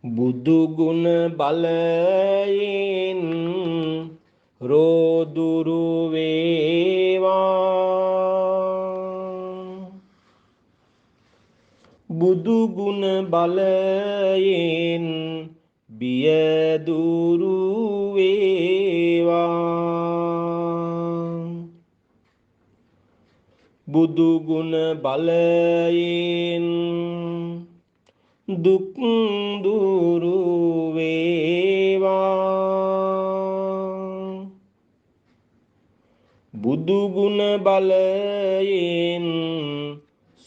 බුදුගුණ බලයෙන් රෝදුරු වේවා බුදුගුණ බලයෙන් බියදුරු වේවා බුදුගුණ බලයෙන් දුක් දුරු වේවා බුදුගුණ බලයෙන්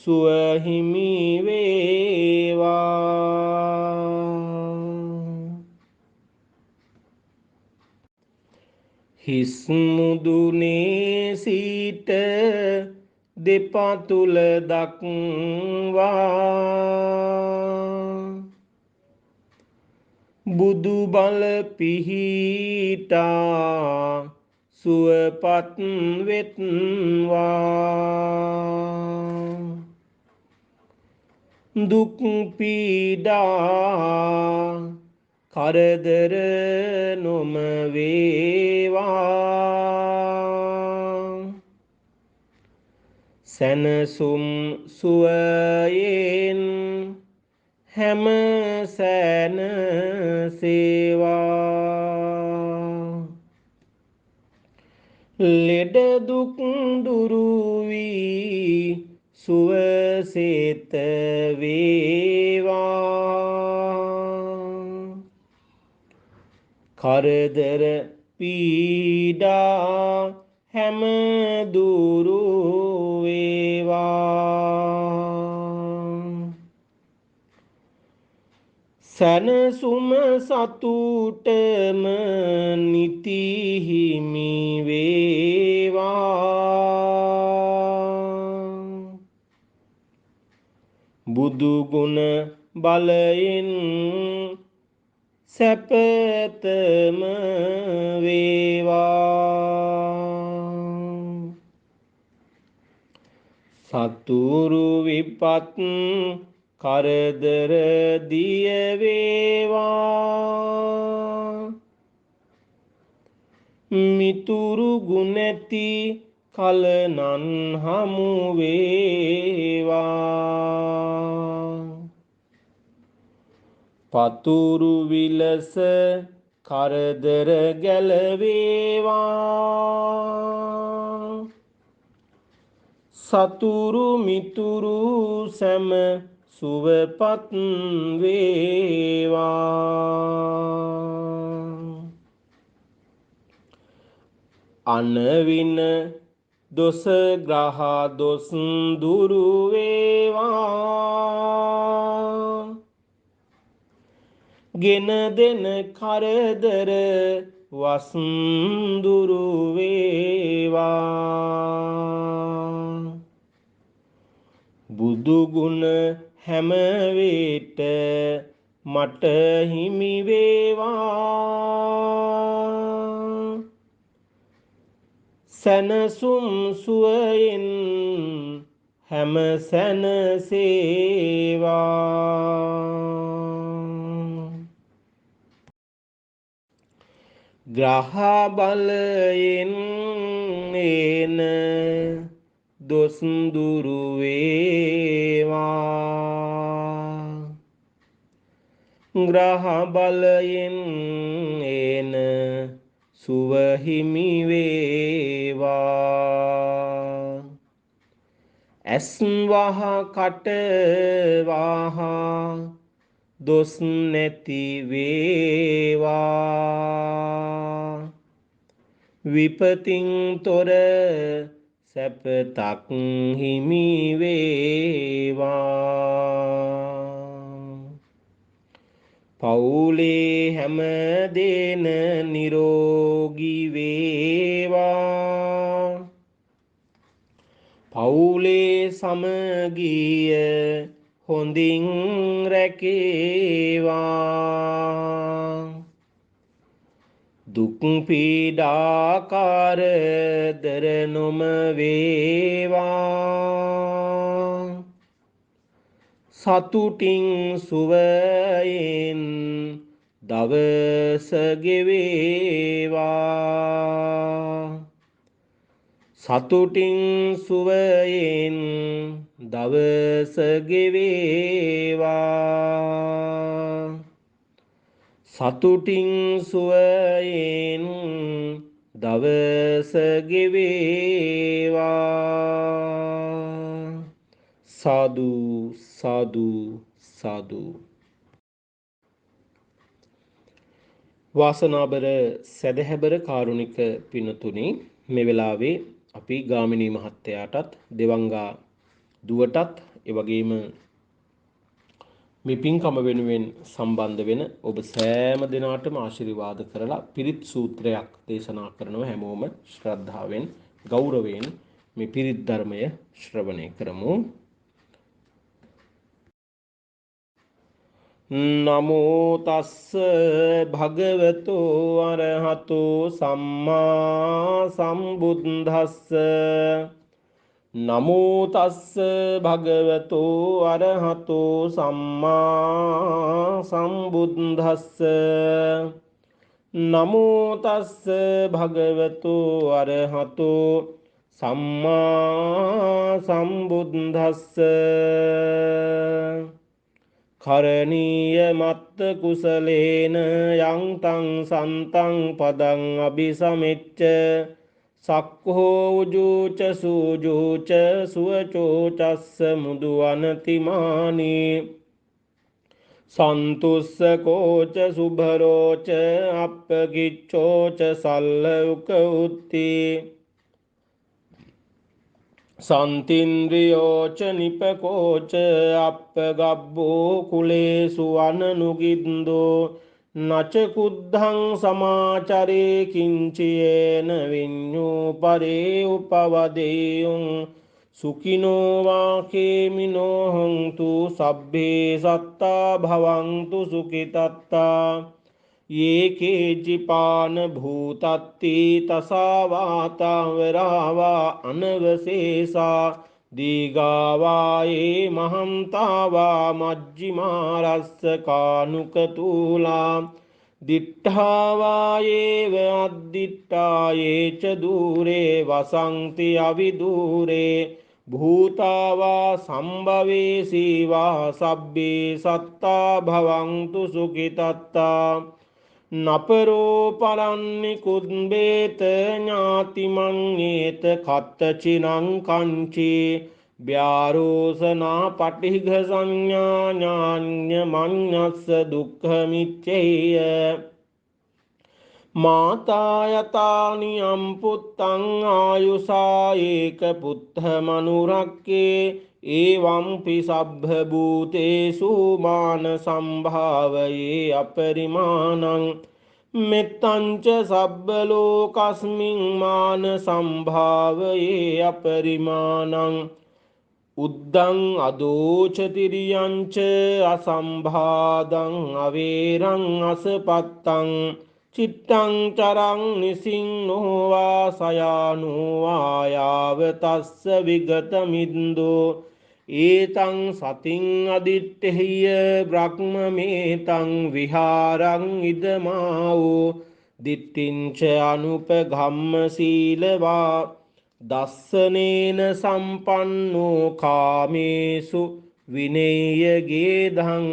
සුවහිමි වේවා හිස් මුදුනේ සිට දෙපතුල දක්වා බුදු බල පිහිටා සුවපත් වෙත්වා දුක් පීඩා කරදර නොම වේවා සැනසුම් සුවයෙන් හැම සැනසේවා ලෙඩ දුක් දුරු වී සුවසේත වේවා කරදර පීඩා හැම දුරු වේවා සැනසුම සතුටම නිති හිමි වේවා. බුදු ගුණ බලයෙන් සැපතම වේවා. සතුරු විපත් කරදර දිය වේවා. මිතුරු ගුණැති කලනන් හමු වේවා. පතුරු විලස කරදර ගැලවේවා. සතුරු මිතුරු සැම සුවපත් වේවා. අනවින දොස ග්‍රහ දොස් දුරු වේවා. ගෙන දෙන කරදර වස්දුරු වේවා. බුදුගුණ හැමවිට මට හිමි වේවා. සැනසුම් සුවයෙන් හැම සැනසේවා. ග්‍රහ බලයෙන් එන දොස් දුරු වේවා. ග්‍රහ බලයෙන් එන සුව හිමි වේවා. ඇස් වහ කට වහ දොස් නැති වේවා. විපතින් තොර සැපතක් හිමි වේවා. පවුලේ හැම දෙන නිරෝගී වේවා. පවුලේ සමගිය හොඳින් රැකේවා. දුක් පීඩා කරදර නොම වේවා. සතුටින් සුවයෙන් දවස ගෙවේවා. සතුටින් සුවයෙන් දවස ගෙවේවා. සතුටින් සුවයෙන් දවස ගෙවේවා. සාදු සාදු සාදු. වාසනාබර සැදැහැබර කාරුණික පිනතුනි, මේ වෙලාවේ අපි ගාමිණී මහත්තයාටත් දෙවංගා දුවටත් එවැගේම මේ පින්කම වෙනුවෙන් සම්බන්ධ වෙන ඔබ සෑම දිනාටම ආශිර්වාද කරලා පිරිත් සූත්‍රයක් දේශනා කරනවා. හැමෝම ශ්‍රද්ධාවෙන් ගෞරවයෙන් මේ පිරිත් ධර්මය ශ්‍රවණය කරමු. නමෝ තස්ස භගවතෝ අරහතෝ සම්මා සම්බුද්දස්ස. නමෝ තස්ස භගවතෝ අරහතෝ සම්මා සම්බුද්දස්ස. නමෝ තස්ස භගවතෝ අරහතෝ සම්මා සම්බුද්දස්ස. කරණීය මත්ත කුසලේන යංතං සන්තං පදං අபிසමෙච්ච සක්ඛෝ උජුච සූජුච සුවචෝචස්ස මුදු අනතිමානි සන්තුස්සකෝච සුභරෝච අප්පකිච්ඡෝච සල්ල උක උත්ති සන්තින්ද්‍රියෝච නිපකෝච අප්පගබ්බෝ කුලේසු අනනුගින්දෝ නච කුද්ධං සමාචරේ කිංචයේන විඤ්ඤූ පරේ උපවදේයුං සුඛිනෝ වාකේමිනෝ හොන්තු සබ්බේ සත්තා භවන්තු සුඛිතත්තා येकेचिपान भूतत्ति तसावातावरावा अनवशेषा दीगावा ये महंतावा मज्जिमारस्य कानुकतूला दिट्ठावा येव अद्दिट्टा ये च दूरे वसन्ति अविदूरे भूता वा संभवेसि वा सब्बे सत्ता भवन्तु सुखितत्ता නපරෝ පරන්නි කුද්බේත ඥාතිමං්ඤේත කත්තචිනං කංචේ ව්‍යාරෝසනා පටිඝ සංඥා ඥාඤ්ඤ මඤ්ඤස්ස දුක්ඛමිච්ඡේය මාතා යතානි අම්පුත්තං ආයුසා ඒක පුත්ත මනුරක්කේ එවංපි සබ්බ භූතේසු මාන සම්භාවයේ අපරිමාණං මෙත්තංච සබ්බ ලෝකස්මින් මාන සම්භාවයේ අපරිමාණං උද්දං අදෝච තිරියංච අසම්භාදං අවේරං අසපත්තං චිත්තං චරං නිසින්නෝ වා සයානෝ වායාව තස්ස විගතමින්දෝ ඒතං සතින් අදිත්තේය බ්‍රහ්මමේතං විහාරං ඉදමාවෝ දිට්ඨිංච අනුපගම්ම සීලවා දස්සනේන සම්පන්නෝ කාමේසු විනේය ගේධං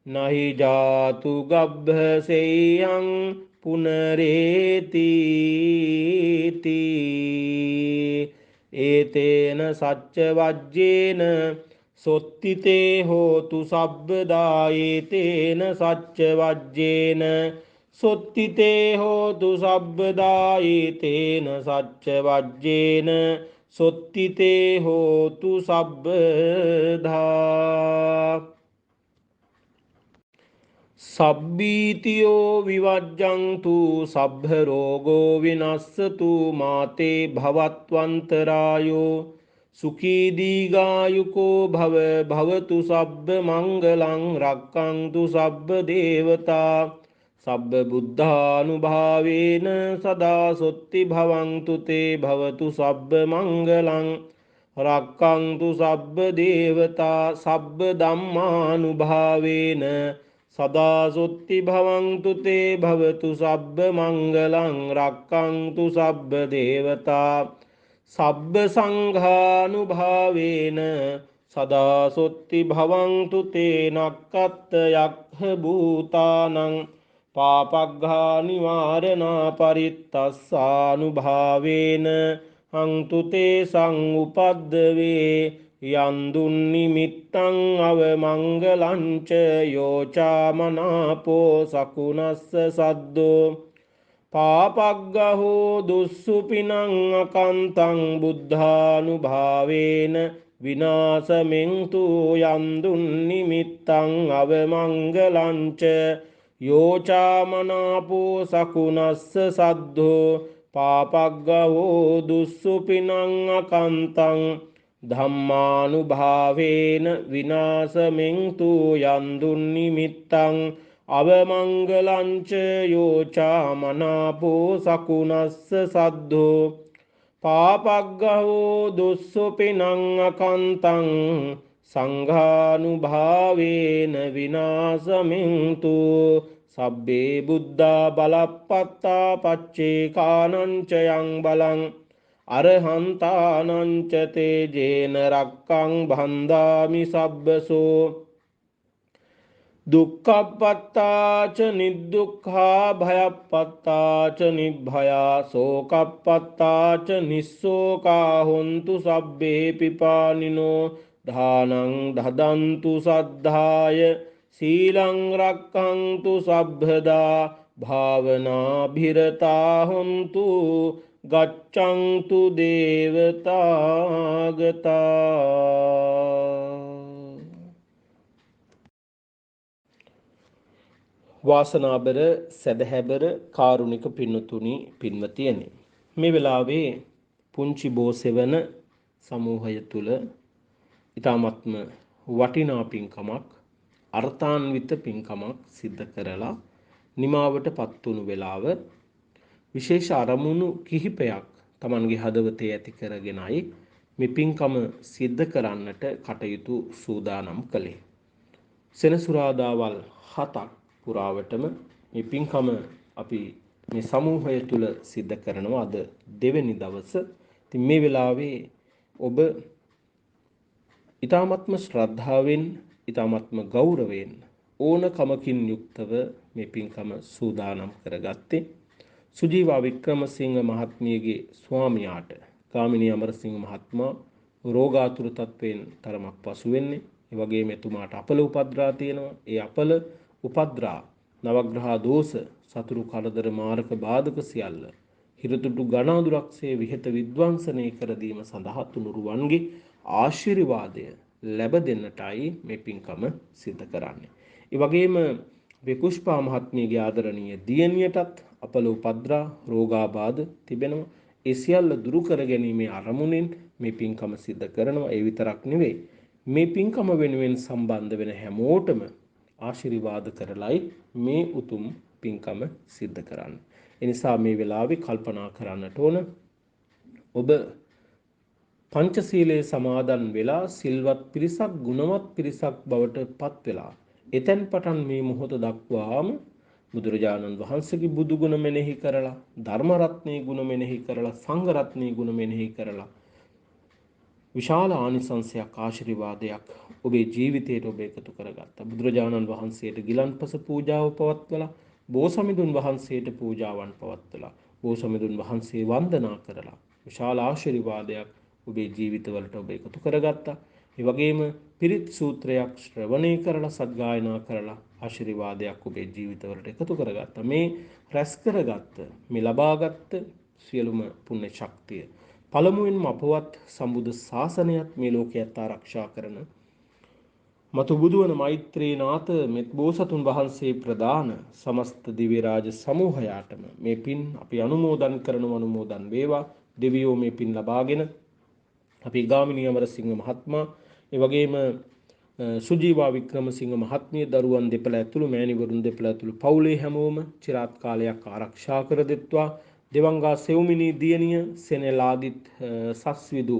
නහි ජාතු ගබ්බසෙයං පුනරේති ඒතේන සච්ච වජ්ජේන සොත්තිතේ හෝතු සබ්බදා ඒතේන සච්ච වජ්ජේන සොත්තිතේ හෝතු සබ්බදා ඒතේන සච්ච වජ්ජේන සොත්තිතේ හෝතු සබ්බදා සබ්බීතියෝ විවජ්ජන්තු සබ්බ රෝගෝ විනස්සතු මාතේ භවත්වන්තරායෝ සුඛී දීඝායුකෝ භව භවතු සබ්බ මංගලං රක්ඛන්තු සබ්බ දේවතා සබ්බ බුද්ධානුභාවේන සදා සොත්ති භවන්තු තේ භවතු සබ්බ මංගලං රක්ඛන්තු සබ්බ දේවතා සබ්බ ධම්මානුභාවේන සදා සොත්ති භවන්තු තේ භවතු සබ්බ මංගලං රක්ඛන්තු සබ්බ දේවතා සබ්බ සංඝානුභාවේන සදා සොත්ති භවන්තු තේ නක්කත් යක්ඛ භූතානං පාපග්ඝා නිවාරණා පරිත්තස්සානුභාවේන හන්තු තේ සංඋපද්දවේ යන්දුන් නිමිත්තං අවමංගලංච යෝචාමනාපෝ සකුණස්ස සද්දෝ පාපග්ගහෝ දුස්සුපිනං අකන්තං බුද්ධානුභාවේන විනාශමෙන්තු යන්දුන් නිමිත්තං අවමංගලංච යෝචාමනාපෝ සකුණස්ස සද්දෝ පාපග්ගහෝ දුස්සුපිනං අකන්තං ධම්මානුභාවේන විනාශමෙන්තු යන්දුන් නිමිත්තං අවමංගලංච යෝචාමනාපෝ සකුණස්ස සද්දෝ පාපග්ගහෝ දුස්සුපිනං අකන්තං සංඝානුභාවේන විනාශමෙන්තු සබ්බේ බුද්ධා බලප්පත්තා පච්චේකානංච යං බලං අරහන්තානංච තේජේන රක්ඛං බන්ධාමි සබ්බසෝ දුක්ඛප්පත්තාච නිදුක්ඛා භයප්පත්තාච නිභයා සෝකප්පත්තාච නිස්සෝකා හොන්තු සබ්බේ පිපානිනෝ ධානං දදන්තු සද්ධාය සීලං රක්ඛන්තු සබ්බදා භාවනා භිරතා හොන්තු ගච්ඡන්තු දේවතා වාසනාබර සැදැහැබර කාරුණික පින්නතුනි පින්වතියනි, මේ වෙලාවේ පුංචි බෝසෙවන සමූහය තුල ඊ타මත්ම වටිනා පින්කමක්, අර්ථාන්විත පින්කමක් සිද්ධ කරලා නිමාවට පත්වුණු වෙලාව විශේෂ අරමුණු කිහිපයක් Tamanගේ හදවතේ ඇති කරගෙනයි මේ පින්කම සිද්ධ කරන්නට කටයුතු සූදානම් කළේ. සෙනසුරාදාවල් 7ක් පුරාවටම මේ පින්කම අපි මේ සමූහය තුල සිද්ධ කරනවා. අද දෙවෙනි දවස. ඉතින් මේ වෙලාවේ ඔබ ඊ타මත්ම ශ්‍රද්ධාවෙන්, ඊ타මත්ම ගෞරවයෙන්, ඕනකමකින් යුක්තව මේ පින්කම සූදානම් කරගත්තේ සුජීවා වික්‍රමසිංහ මහත්මියගේ ස්වාමියාට ගාමිණී අමරසිංහ මහත්මයා රෝගාතුර තත්වයෙන් තරමක් පසු වෙන්නේ. ඒ වගේම එතුමාට අපල උපද්‍රා තියෙනවා. ඒ අපල උපද්‍රා නවග්‍රහ දෝෂ සතුරු කරදර මාරක බාධක සියල්ල හිරතුටු ගණාදුරක්සේ විහෙත විද්වංසනය කර දීම සඳහා තුනුරුවන්ගේ ආශිර්වාදය ලැබ දෙන්නටයි මේ පින්කම සිද්ධ කරන්නේ. ඒ වගේම විකුෂ්පා මහත්මියගේ ආදරණීය දියණියටත් අපල උපද්‍රා රෝගාබාධ තිබෙනවා. ඒ සියල්ල දුරු කර ගැනීමේ අරමුණෙන් මේ පින්කම සිද්ධ කරනවා. ඒ විතරක් නෙවෙයි, මේ පින්කම වෙනුවෙන් සම්බන්ධ වෙන හැමෝටම ආශිර්වාද කරලයි මේ උතුම් පින්කම සිද්ධ කරන්නේ. ඒ නිසා මේ වෙලාවේ කල්පනා කරන්නට ඕන, ඔබ පංචශීලයේ සමාදන් වෙලා සිල්වත් පිරිසක්, ගුණවත් පිරිසක් බවට පත් වෙලා එතෙන් පටන් මේ මොහොත දක්වාම බුදුරජාණන් වහන්සේගේ බුදු ගුණ මෙනෙහි කරලා, ධර්ම රත්නයේ ගුණ මෙනෙහි කරලා, සංඝ රත්නයේ ගුණ මෙනෙහි කරලා විශාල ආනිසංසයක්, ආශිර්වාදයක් ඔබේ ජීවිතයට ඔබ එකතු කරගත්තා. බුදුරජාණන් වහන්සේට ගිලන්පස පූජාව පවත්වලා, බෝසමිඳුන් වහන්සේට පූජාවන් පවත්වලා, බෝසමිඳුන් වහන්සේ වන්දනා කරලා විශාල ආශිර්වාදයක් ඔබේ ජීවිතවලට ඔබ එකතු කරගත්තා. ඒ වගේම පිරිත් සූත්‍රයක් ශ්‍රවණය කරලා, සද්ගායනා කරලා ආශිර්වාදයක් ඔබේ ජීවිතවලට එකතු කරගත්තා. මේ රැස් කරගත්ත, මේ ලබාගත් සියලුම පුණ්‍ය ශක්තිය පළමුවෙන්ම අපවත් සම්බුද්ධ ශාසනයත් මේ ලෝකයට ආරක්ෂා කරන මතු බුදුවන මෛත්‍රීනාථ මෙත් බෝසතුන් වහන්සේ ප්‍රදාන සමස්ත දිව්‍ය රාජ සමූහයාටම මේ පින් අපි අනුමෝදන් වේවා. දෙවියෝ මේ පින් ලබාගෙන අපි ගාමිණී අමරසිංහ මහත්මයා, ඒ වගේම සුජීවා වික්‍රමසිංහ මහත්මිය, දරුවන් දෙපළ ඇතුළු, මෑණිවරුන් දෙපළ ඇතුළු පවුලේ හැමෝම চিරාත් කාලයක් ආරක්ෂා කර දෙත්වා. දෙවංගා සෙව්මිනී දියණිය, සෙනෙලාදිත් සස්විදු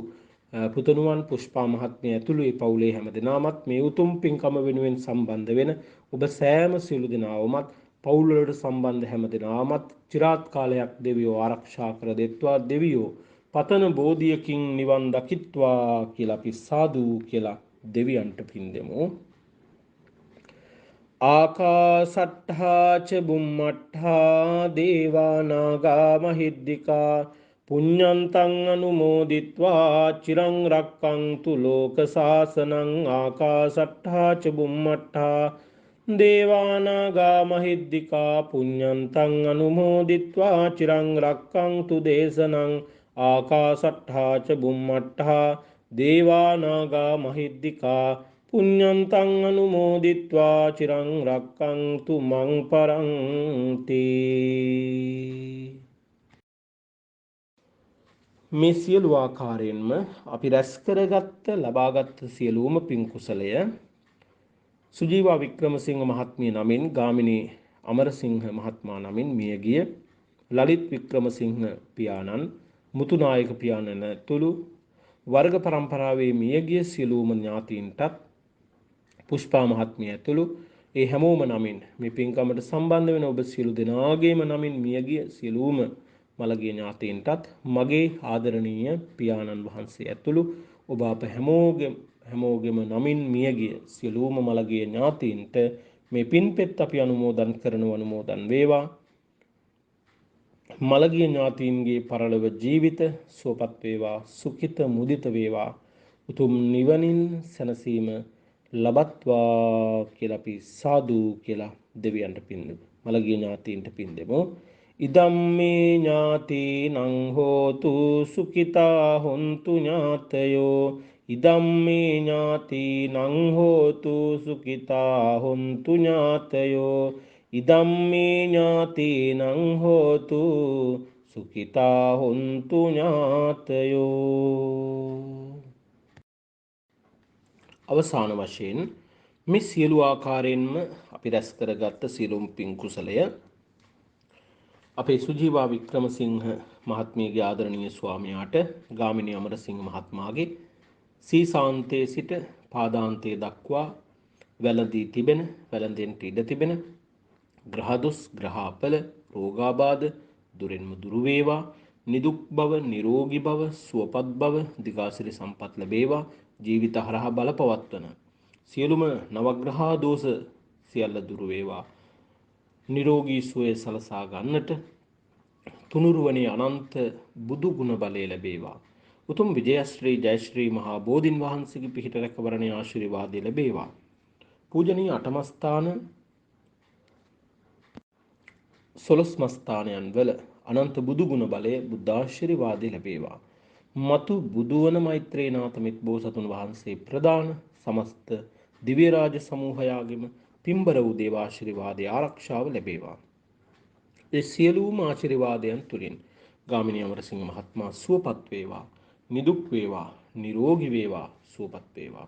පුතණුවන්, පුෂ්පා මහත්මිය ඇතුළු ඒ පවුලේ හැම දෙනාමත් මේ උතුම් පින්කම වෙනුවෙන් සම්බන්ධ වෙන ඔබ සෑම සියලු දෙනාවමත්, පවුල් වලට සම්බන්ධ හැම දෙනාමත් চিරාත් කාලයක් දෙවියෝ ආරක්ෂා කර දෙත්වා. දෙවියෝ පතන බෝධියකින් නිවන් දකිත්වා කියලා අපි සාදු කියලා දෙවියන්ට පින් දෙමු. ආකාසට්ඨා ච බුම්මට්ඨා දේවා නාග මහිද්దికා පුඤ්ඤන්තං අනුමෝදිත්වා චිරං රක්ඛන්තු ලෝක සාසනං. ආකාසට්ඨා ච බුම්මට්ඨා දේවා නාග මහිද්దికා පුඤ්ඤන්තං අනුමෝදිත්වා චිරං රක්ඛන්තු දේශනං. ආකාසට්ඨා ච බුම්මට්ඨා දේවා නාග මහිද්దికා පුඤ්ඤන්තං අනුමෝදිත්වා චිරං රක්ඛන්තු මං පරන්ති. මේ සියලු ආකාරයෙන්ම අපි රැස් කරගත්ත, ලබාගත් සියලුම පින් කුසලය සුජීවා වික්‍රමසිංහ මහත්මිය නමින්, ගාමිණී අමරසිංහ මහත්මයා නමින් මියගිය ලලිත් වික්‍රමසිංහ පියාණන්, මුතුනායක පියාණන් ඇතුළු වර්ග පරම්පරාවේ මියගිය සියලුම ඥාතීන්ටත්, පුෂ්පා මහත්මිය ඇතුළු ඒ හැමෝම නමින්, මේ පින්කමට සම්බන්ධ වෙන ඔබ සියලු දෙනාගේම නමින් මියගිය සියලුම මළගිය ඥාතීන්ටත්, මගේ ආදරණීය පියාණන් වහන්සේ ඇතුළු ඔබ අප හැමෝගෙම නමින් මියගිය සියලුම මළගිය ඥාතීන්ට මේ පින්පෙත් අපි අනුමෝදන් වේවා. මළගිය ඥාතීන්ගේ පරලොව ජීවිත සුවපත් වේවා, සුඛිත මුදිත වේවා, උතුම් නිවනින් සැනසීම ලබත්වා කියලා අපි සාදු කියලා දෙවියන්ට පින් දෙමු. මළගිය ඥාතීන්ට පින් දෙමු. ඉදම්මේ ඥාතීනං හෝතු සුඛිතා හොන්තු ඥාතයෝ ඉදම්මේ ඥාතීනං හෝතු සුඛිතා හොන්තු ඥාතයෝ ඉදම්මේ ඥාතීනං හෝතු සුඛිතා හොන්තු ඥාතයෝ. අවසාන වශයෙන් මේ සියලු ආකාරයෙන්ම අපි රැස් කරගත්ත සියලුම පින් කුසලය අපේ සුජීවා වික්‍රමසිංහ මහත්මියගේ ආදරණීය ස්වාමියාට ගාමිණී අමරසිංහ මහත්මයාගේ සීසාන්තයේ සිට පාදාන්තයේ දක්වා වැළඳී තිබෙන වැළඳෙන්නට ඉඩ තිබෙන ග්‍රහදොස් ග්‍රහාපල රෝගාබාධ දුරින්ම දුරු වේවා නිදුක් බව නිරෝගී බව සුවපත් බව දිගාසිරි සම්පත් ලැබේවා ජීවිත හරහා බලපවත්වන සියලුම නවග්‍රහා දෝෂ සියල්ල දුරු වේවා නිරෝගී සුවය සලසා ගන්නට තුනුරුවනේ අනන්ත බුදු ගුණ බලය ලැබේවා උතුම් විජයශ්‍රී ජයශ්‍රී මහා බෝධින් වහන්සේගේ පිහිට රැකවරණේ ආශිර්වාදය ලැබේවා පූජනීය අටමස්ථාන සොළොස්මස්ථානයන් වල අනන්ත බුදු ගුණ බලය බුද්ධාශිර්වාදය ලැබේවා මතු බුදුවන මෛත්‍රේනාථ මෙත් බෝසතුන් වහන්සේ ප්‍රදාන සමස්ත දිව්‍ය රාජ සමූහයාගෙම පින්බර වූ දේවාශිර්වාදයේ ආරක්ෂාව ලැබේවා. ඒ සියලුම ආශිර්වාදයන් තුලින් ගාමිණී අමරසිංහ මහත්මයා සුවපත් වේවා, නිදුක් වේවා, නිරෝගී වේවා, සුවපත් වේවා.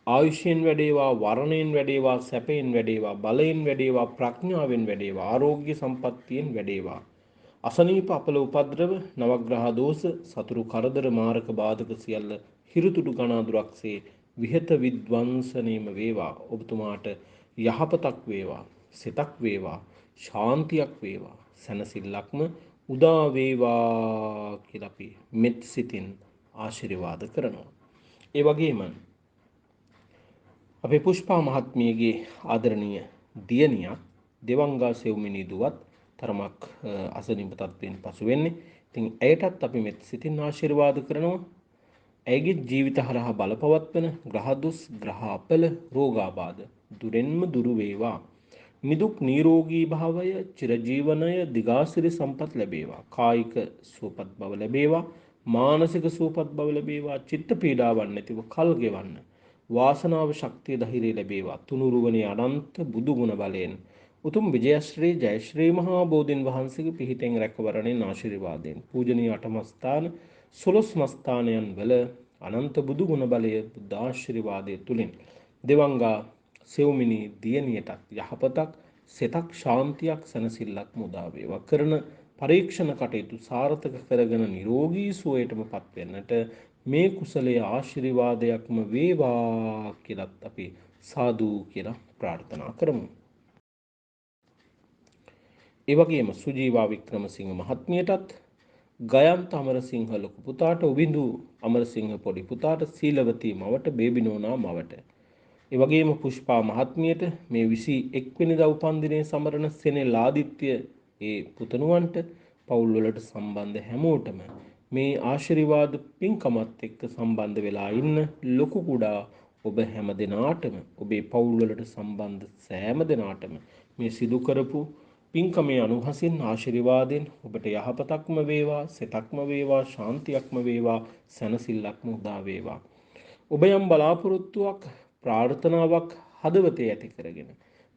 ආයුෂයෙන් වැඩේවා, වර්ණයෙන් වැඩේවා, සැපයෙන් වැඩේවා, බලයෙන් වැඩේවා, ප්‍රඥාවෙන් වැඩේවා, ආරෝග්‍ය සම්පත්තියෙන් වැඩේවා. අසනීප අපල උපද්‍රව නවග්‍රහ දෝෂ සතුරු කරදර මාරක බාධක සියල්ල හිරුතුඩු ගණාදුරක්සේ විහෙත විද්වංසනීම වේවා ඔබතුමාට යහපතක් වේවා සිතක් වේවා ශාන්තියක් වේවා සැනසෙල්ලක්ම උදා වේවා කියලා අපි මෙත් සිතින් ආශිර්වාද කරනවා. ඒ වගේම අපේ පුෂ්පා මහත්මියගේ ආදරණීය දියණියක් දෙවංගා සෙව්මිනී දුවත් තරමක් අසනීප තත්ත්වයෙන් පසු වෙන්නේ. ඉතින් ඇයටත් අපි මෙත් සිතින් ආශිර්වාද කරනවා. ඇයගේ ජීවිත හරහා බලපවත්වන ග්‍රහදොස් ග්‍රහාපල රෝගාබාධ දුරෙන්ම දුරු වේවා. නිදුක් නිරෝගී භාවය චිරජීවනය දිගාසිරි සම්පත් ලැබේවා. කායික සුවපත් බව ලැබේවා. මානසික සුවපත් බව ලැබේවා. චිත්ත පීඩාවන් නැතිව කල් ගෙවන්න වාසනාව ශක්තිය ධෛර්යය ලැබේවා. තුනුරුවනේ අනන්ත බුදු ගුණ බලයෙන් උතුම් විජයශ්‍රී ජයශ්‍රී මහා බෝධින් වහන්සේගේ පිහිටෙන් රැකවරණෙන් ආශිර්වාදයෙන් පූජනීය අටමස්ථාන සොළොස්මස්ථානයන් වල අනන්ත බුදු ගුණ බලය බුද්ධාශිර්වාදය තුලින් දෙවංගා සෙව්මිනී දියණියටත් යහපතක් සිතක් ශාන්තියක් සැනසෙල්ලක් මුදා වේවා කරන පරීක්ෂණ කටයුතු සාර්ථක කරගෙන නිරෝගී සුවයටම පත් වෙන්නට මේ කුසලයේ ආශිර්වාදයක්ම වේවා කියලාත් අපි සාදු කියලා ප්‍රාර්ථනා කරමු. ඒ වගේම සුජීවා වික්‍රමසිංහ මහත්මියටත් ගයන්ත අමරසිංහ ලොකු පුතාට උබිඳු අමරසිංහ පොඩි පුතාට සීලවතී මවට බේබිනෝනා මවට ඒ වගේම පුෂ්පා මහත්මියට මේ 21 වෙනිදා උපන්දිනයේ සමරන සෙනෙල් ආදිත්‍ය ඒ පුතණුවන්ට පවුල් වලට සම්බන්ධ හැමෝටම මේ ආශිර්වාද පින්කමත් එක්ක සම්බන්ධ වෙලා ඉන්න ලොකු කුඩා ඔබ හැම දිනාටම ඔබේ පවුල් වලට සම්බන්ධ සෑම දිනාටම මේ සිදු කරපු පින්කමේ අනුහසින් ආශිර්වාදෙන් ඔබට යහපතක්ම වේවා සිතක්ම වේවා ශාන්තියක්ම වේවා සැනසෙල්ලක්ම උදා වේවා. ඔබ යම් බලාපොරොත්තුවක් ප්‍රාර්ථනාවක් හදවතේ ඇති කරගෙන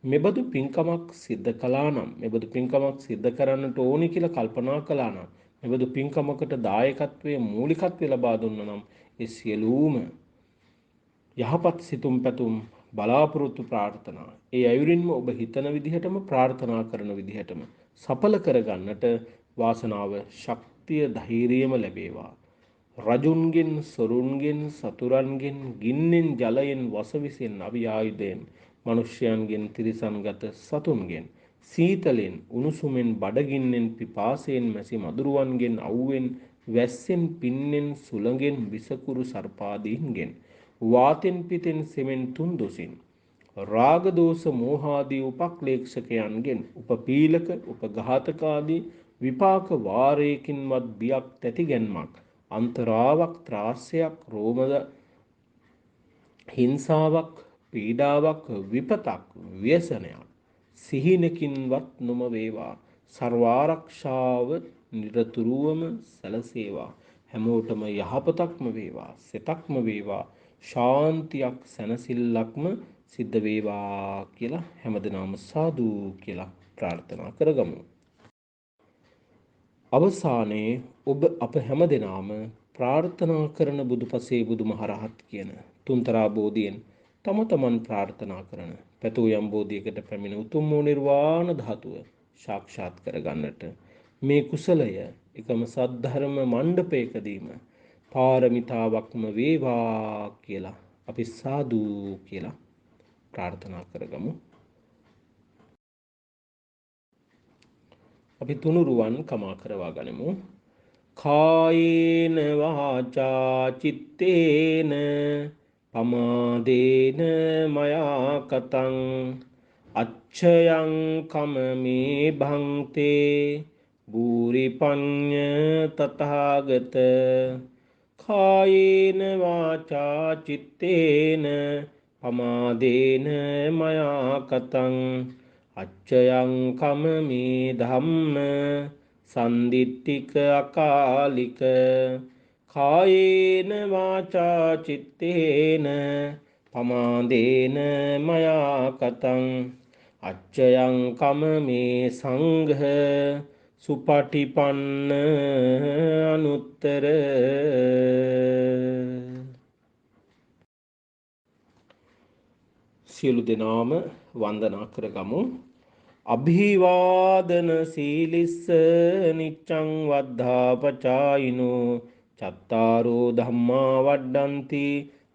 මෙබඳු පින්කමක් සිද්ධ කළා නම් මෙබඳු පින්කමක් සිද්ධ කරන්නට ඕනි කියලා කල්පනා කළා නම් මෙබඳු පින්කමකට දායකත්වයේ මූලිකත්වය ලබා දුන්නා නම් ඒ සියලුම යහපත් සිතුම් පැතුම් බලාපොරොත්තු ප්‍රාර්ථනා ඒ අයුරින්ම ඔබ හිතන විදිහටම ප්‍රාර්ථනා කරන විදිහටම සඵල කරගන්නට වාසනාව ශක්තිය ධෛර්යයම ලැබේවා. රජුන්ගෙන් සොරුන්ගෙන් සතුරන්ගෙන් ගින්නෙන් ජලයෙන් වසවිසෙන් අවිආයුධයෙන් මිනිසයන්ගෙන් තිරිසන්ගත සතුන්ගෙන් සීතලෙන් උණුසුමෙන් බඩගින්නෙන් පිපාසයෙන් මැසි මදුරුවන්ගෙන් අවුවෙන් වැස්සෙන් පින්නෙන් සුළඟෙන් විසකුරු සර්පාදීන්ගෙන් වාතෙන් පිතෙන් සෙමෙන් තුන් දොසින් රාග දෝෂ මෝහාදී උපක්ලේශකයන්ගෙන් උපපීලක උපඝාතකාදී විපාක වාරයකින්වත් බියක් තැතිගැන්මක් අන්තරාවක් ත්‍රාස්‍යයක් රෝමද හිංසාවක් පීඩාවක් විපතක් ව්‍යසනයක් සිහිනකින්වත් නොම වේවා සර්වාරක්ෂාව නිරතුරුවම සැලසේවා. හැමෝටම යහපතක්ම වේවා, සිතක්ම වේවා, ශාන්තියක් සැනසෙල්ලක්ම සිද්ධ වේවා කියලා හැමදෙනාම සාදු කියලා ප්‍රාර්ථනා කරගමු. අවසානයේ ඔබ අප හැමදෙනාම ප්‍රාර්ථනා කරන බුදුපසේ බුදුමහරහත් කියන තුන්තරා බෝධියෙන් තම තමන් ප්‍රාර්ථනා කරන පැතූ යම් බෝධියකට පැමිණ උතුම් වූ නිර්වාණ ධාතුව සාක්ෂාත් කරගන්නට මේ කුසලය එකම සද්ධර්ම මණ්ඩපයකදීම පාරමිතාවක්ම වේවා කියලා අපි සාදු කියලා ප්‍රාර්ථනා කරගමු. අපි තුනුරුවන් කමා කරවා ගනිමු. කායේන වාචා චිත්තේන පමාදේන මයා කතං අච්ඡයං කමමේ භන්තේ භූරිපඤ්ඤ තථාගත. කායේන වාචා චිත්තේන පමාදේන මයා කතං අච්චයං කමමේ ධම්ම සන්දිට්ඨික අකාලික. කායේන වාචා චිත්තේන පමාදේන මයා කතං අච්චයං කමමේ සංඝ සුපටිපන්න අනුත්තර. සියලු දෙනාම වන්දනා කරගමු. අභිවාදන සීලිස්ස නිච්ඡං වද්ධාපචායිනෝ චත්තාරෝ ධම්මා වඩ්ඩಂತಿ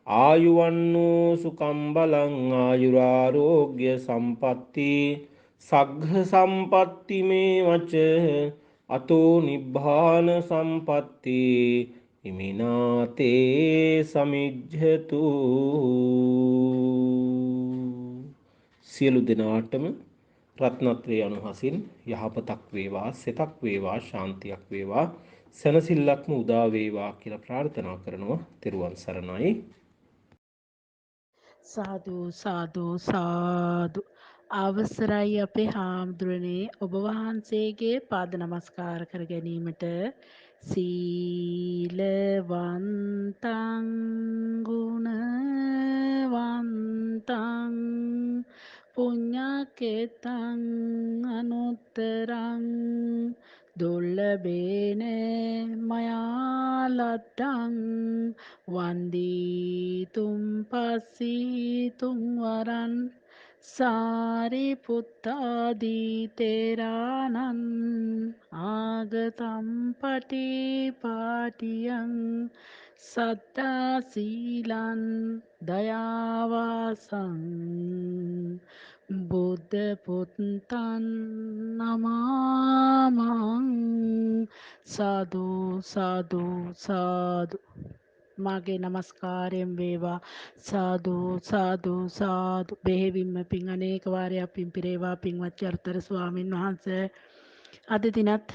ආයුවන්නෝ සුඛං බලං ආයුරාෝග්‍ය සම්පatti සග්ග සම්පatti මේ වච අතෝ නිබ්බාන සම්පatti ඉමිනාතේ සමිජ්ජතු. සියලු දෙනාටම රත්නත්‍රය අනුහසින් යහපතක් වේවා, සිතක් වේවා, ශාන්තියක් වේවා, සැනසෙල්ලක්ම උදා වේවා කියලා ප්‍රාර්ථනා කරනවා. තෙරුවන් සරණයි. සාදු සාදු සාදු. අවසරයි අපේ හාමුදුරනේ, ඔබ වහන්සේගේ පාද නමස්කාර කර ගැනීමට. සීලවන්තං ගුණවන්තං පුඤ්ඤකේතං අනුත්තරං දුර්ලභේන මයා ලද්දං වන්දිතුම් පස්සිතුම් වරන් සාරිපුත්තාදී තේරානං ආගතම් පටිපාටියං සත්තා සීලං දයාවාසං බුද්ධ පුත්තං නමාමං. සාදු සාදු සාදු. මාගේ නමස්කාරයෙන් වේවා. සාදු සාදු සාදු. බෙහෙවින්ම පින් අනේක වාරයක් පින් පිරේවා පින්වත් චරිතර ස්වාමින් වහන්සේ. අද දිනත්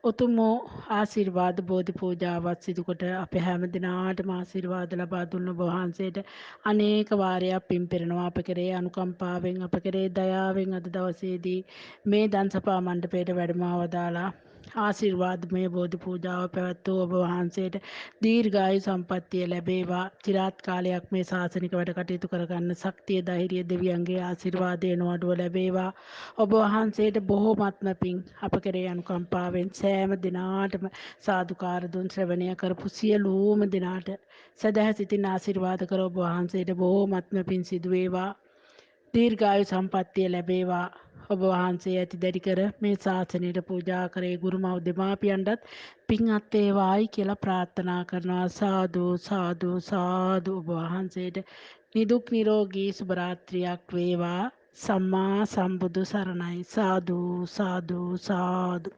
උතුම් වූ ආශිර්වාද බෝධි පූජාවත් සිදු කොට අපේ හැම දිනාටම ආශිර්වාද ලබා දුන්න ඔබ වහන්සේට අනේක වාරයක් පින් පිරෙනවා. අප කෙරේ අනුකම්පාවෙන්, අප කෙරේ දයාවෙන් අද දවසේදී මේ දන්සපා මණ්ඩපයට වැඩමවදාලා ආශිර්වාදමය බෝධි පූජාව පැවැත්වූ ඔබ වහන්සේට දීර්ඝායු සම්පන්නිය ලැබේවා. চিරාත් කාලයක් මේ ශාසනික වැඩ කටයුතු කරගන්න ශක්තිය, ධෛර්යය දෙවියන්ගේ ආශිර්වාදය නොඅඩුව ලැබේවා. ඔබ වහන්සේට බොහෝමත්ම පිං අප කෙරේ අනුකම්පාවෙන් සෑම දිනාටම සාදුකාර දුන් ශ්‍රවණය කරපු සියලුම දිනාට සදහැ සිතින් ආශිර්වාද කර ඔබ වහන්සේට බොහෝමත්ම පිං සිදු වේවා. දීර්ඝායු සම්පන්නිය ලැබේවා. ඔබ වහන්සේ ඇති දැඩි කර මේ ශාසනයට පූජා කරේ ගුරුමව් දෙමාපියන්ටත් පින් අත් වේවායි කියලා ප්‍රාර්ථනා කරනවා. සාදු සාදු සාදු. ඔබ වහන්සේට නිදුක් නිරෝගී සුබ රාත්‍රියක් වේවා. සම්මා සම්බුදු සරණයි. සාදු සාදු සාදු.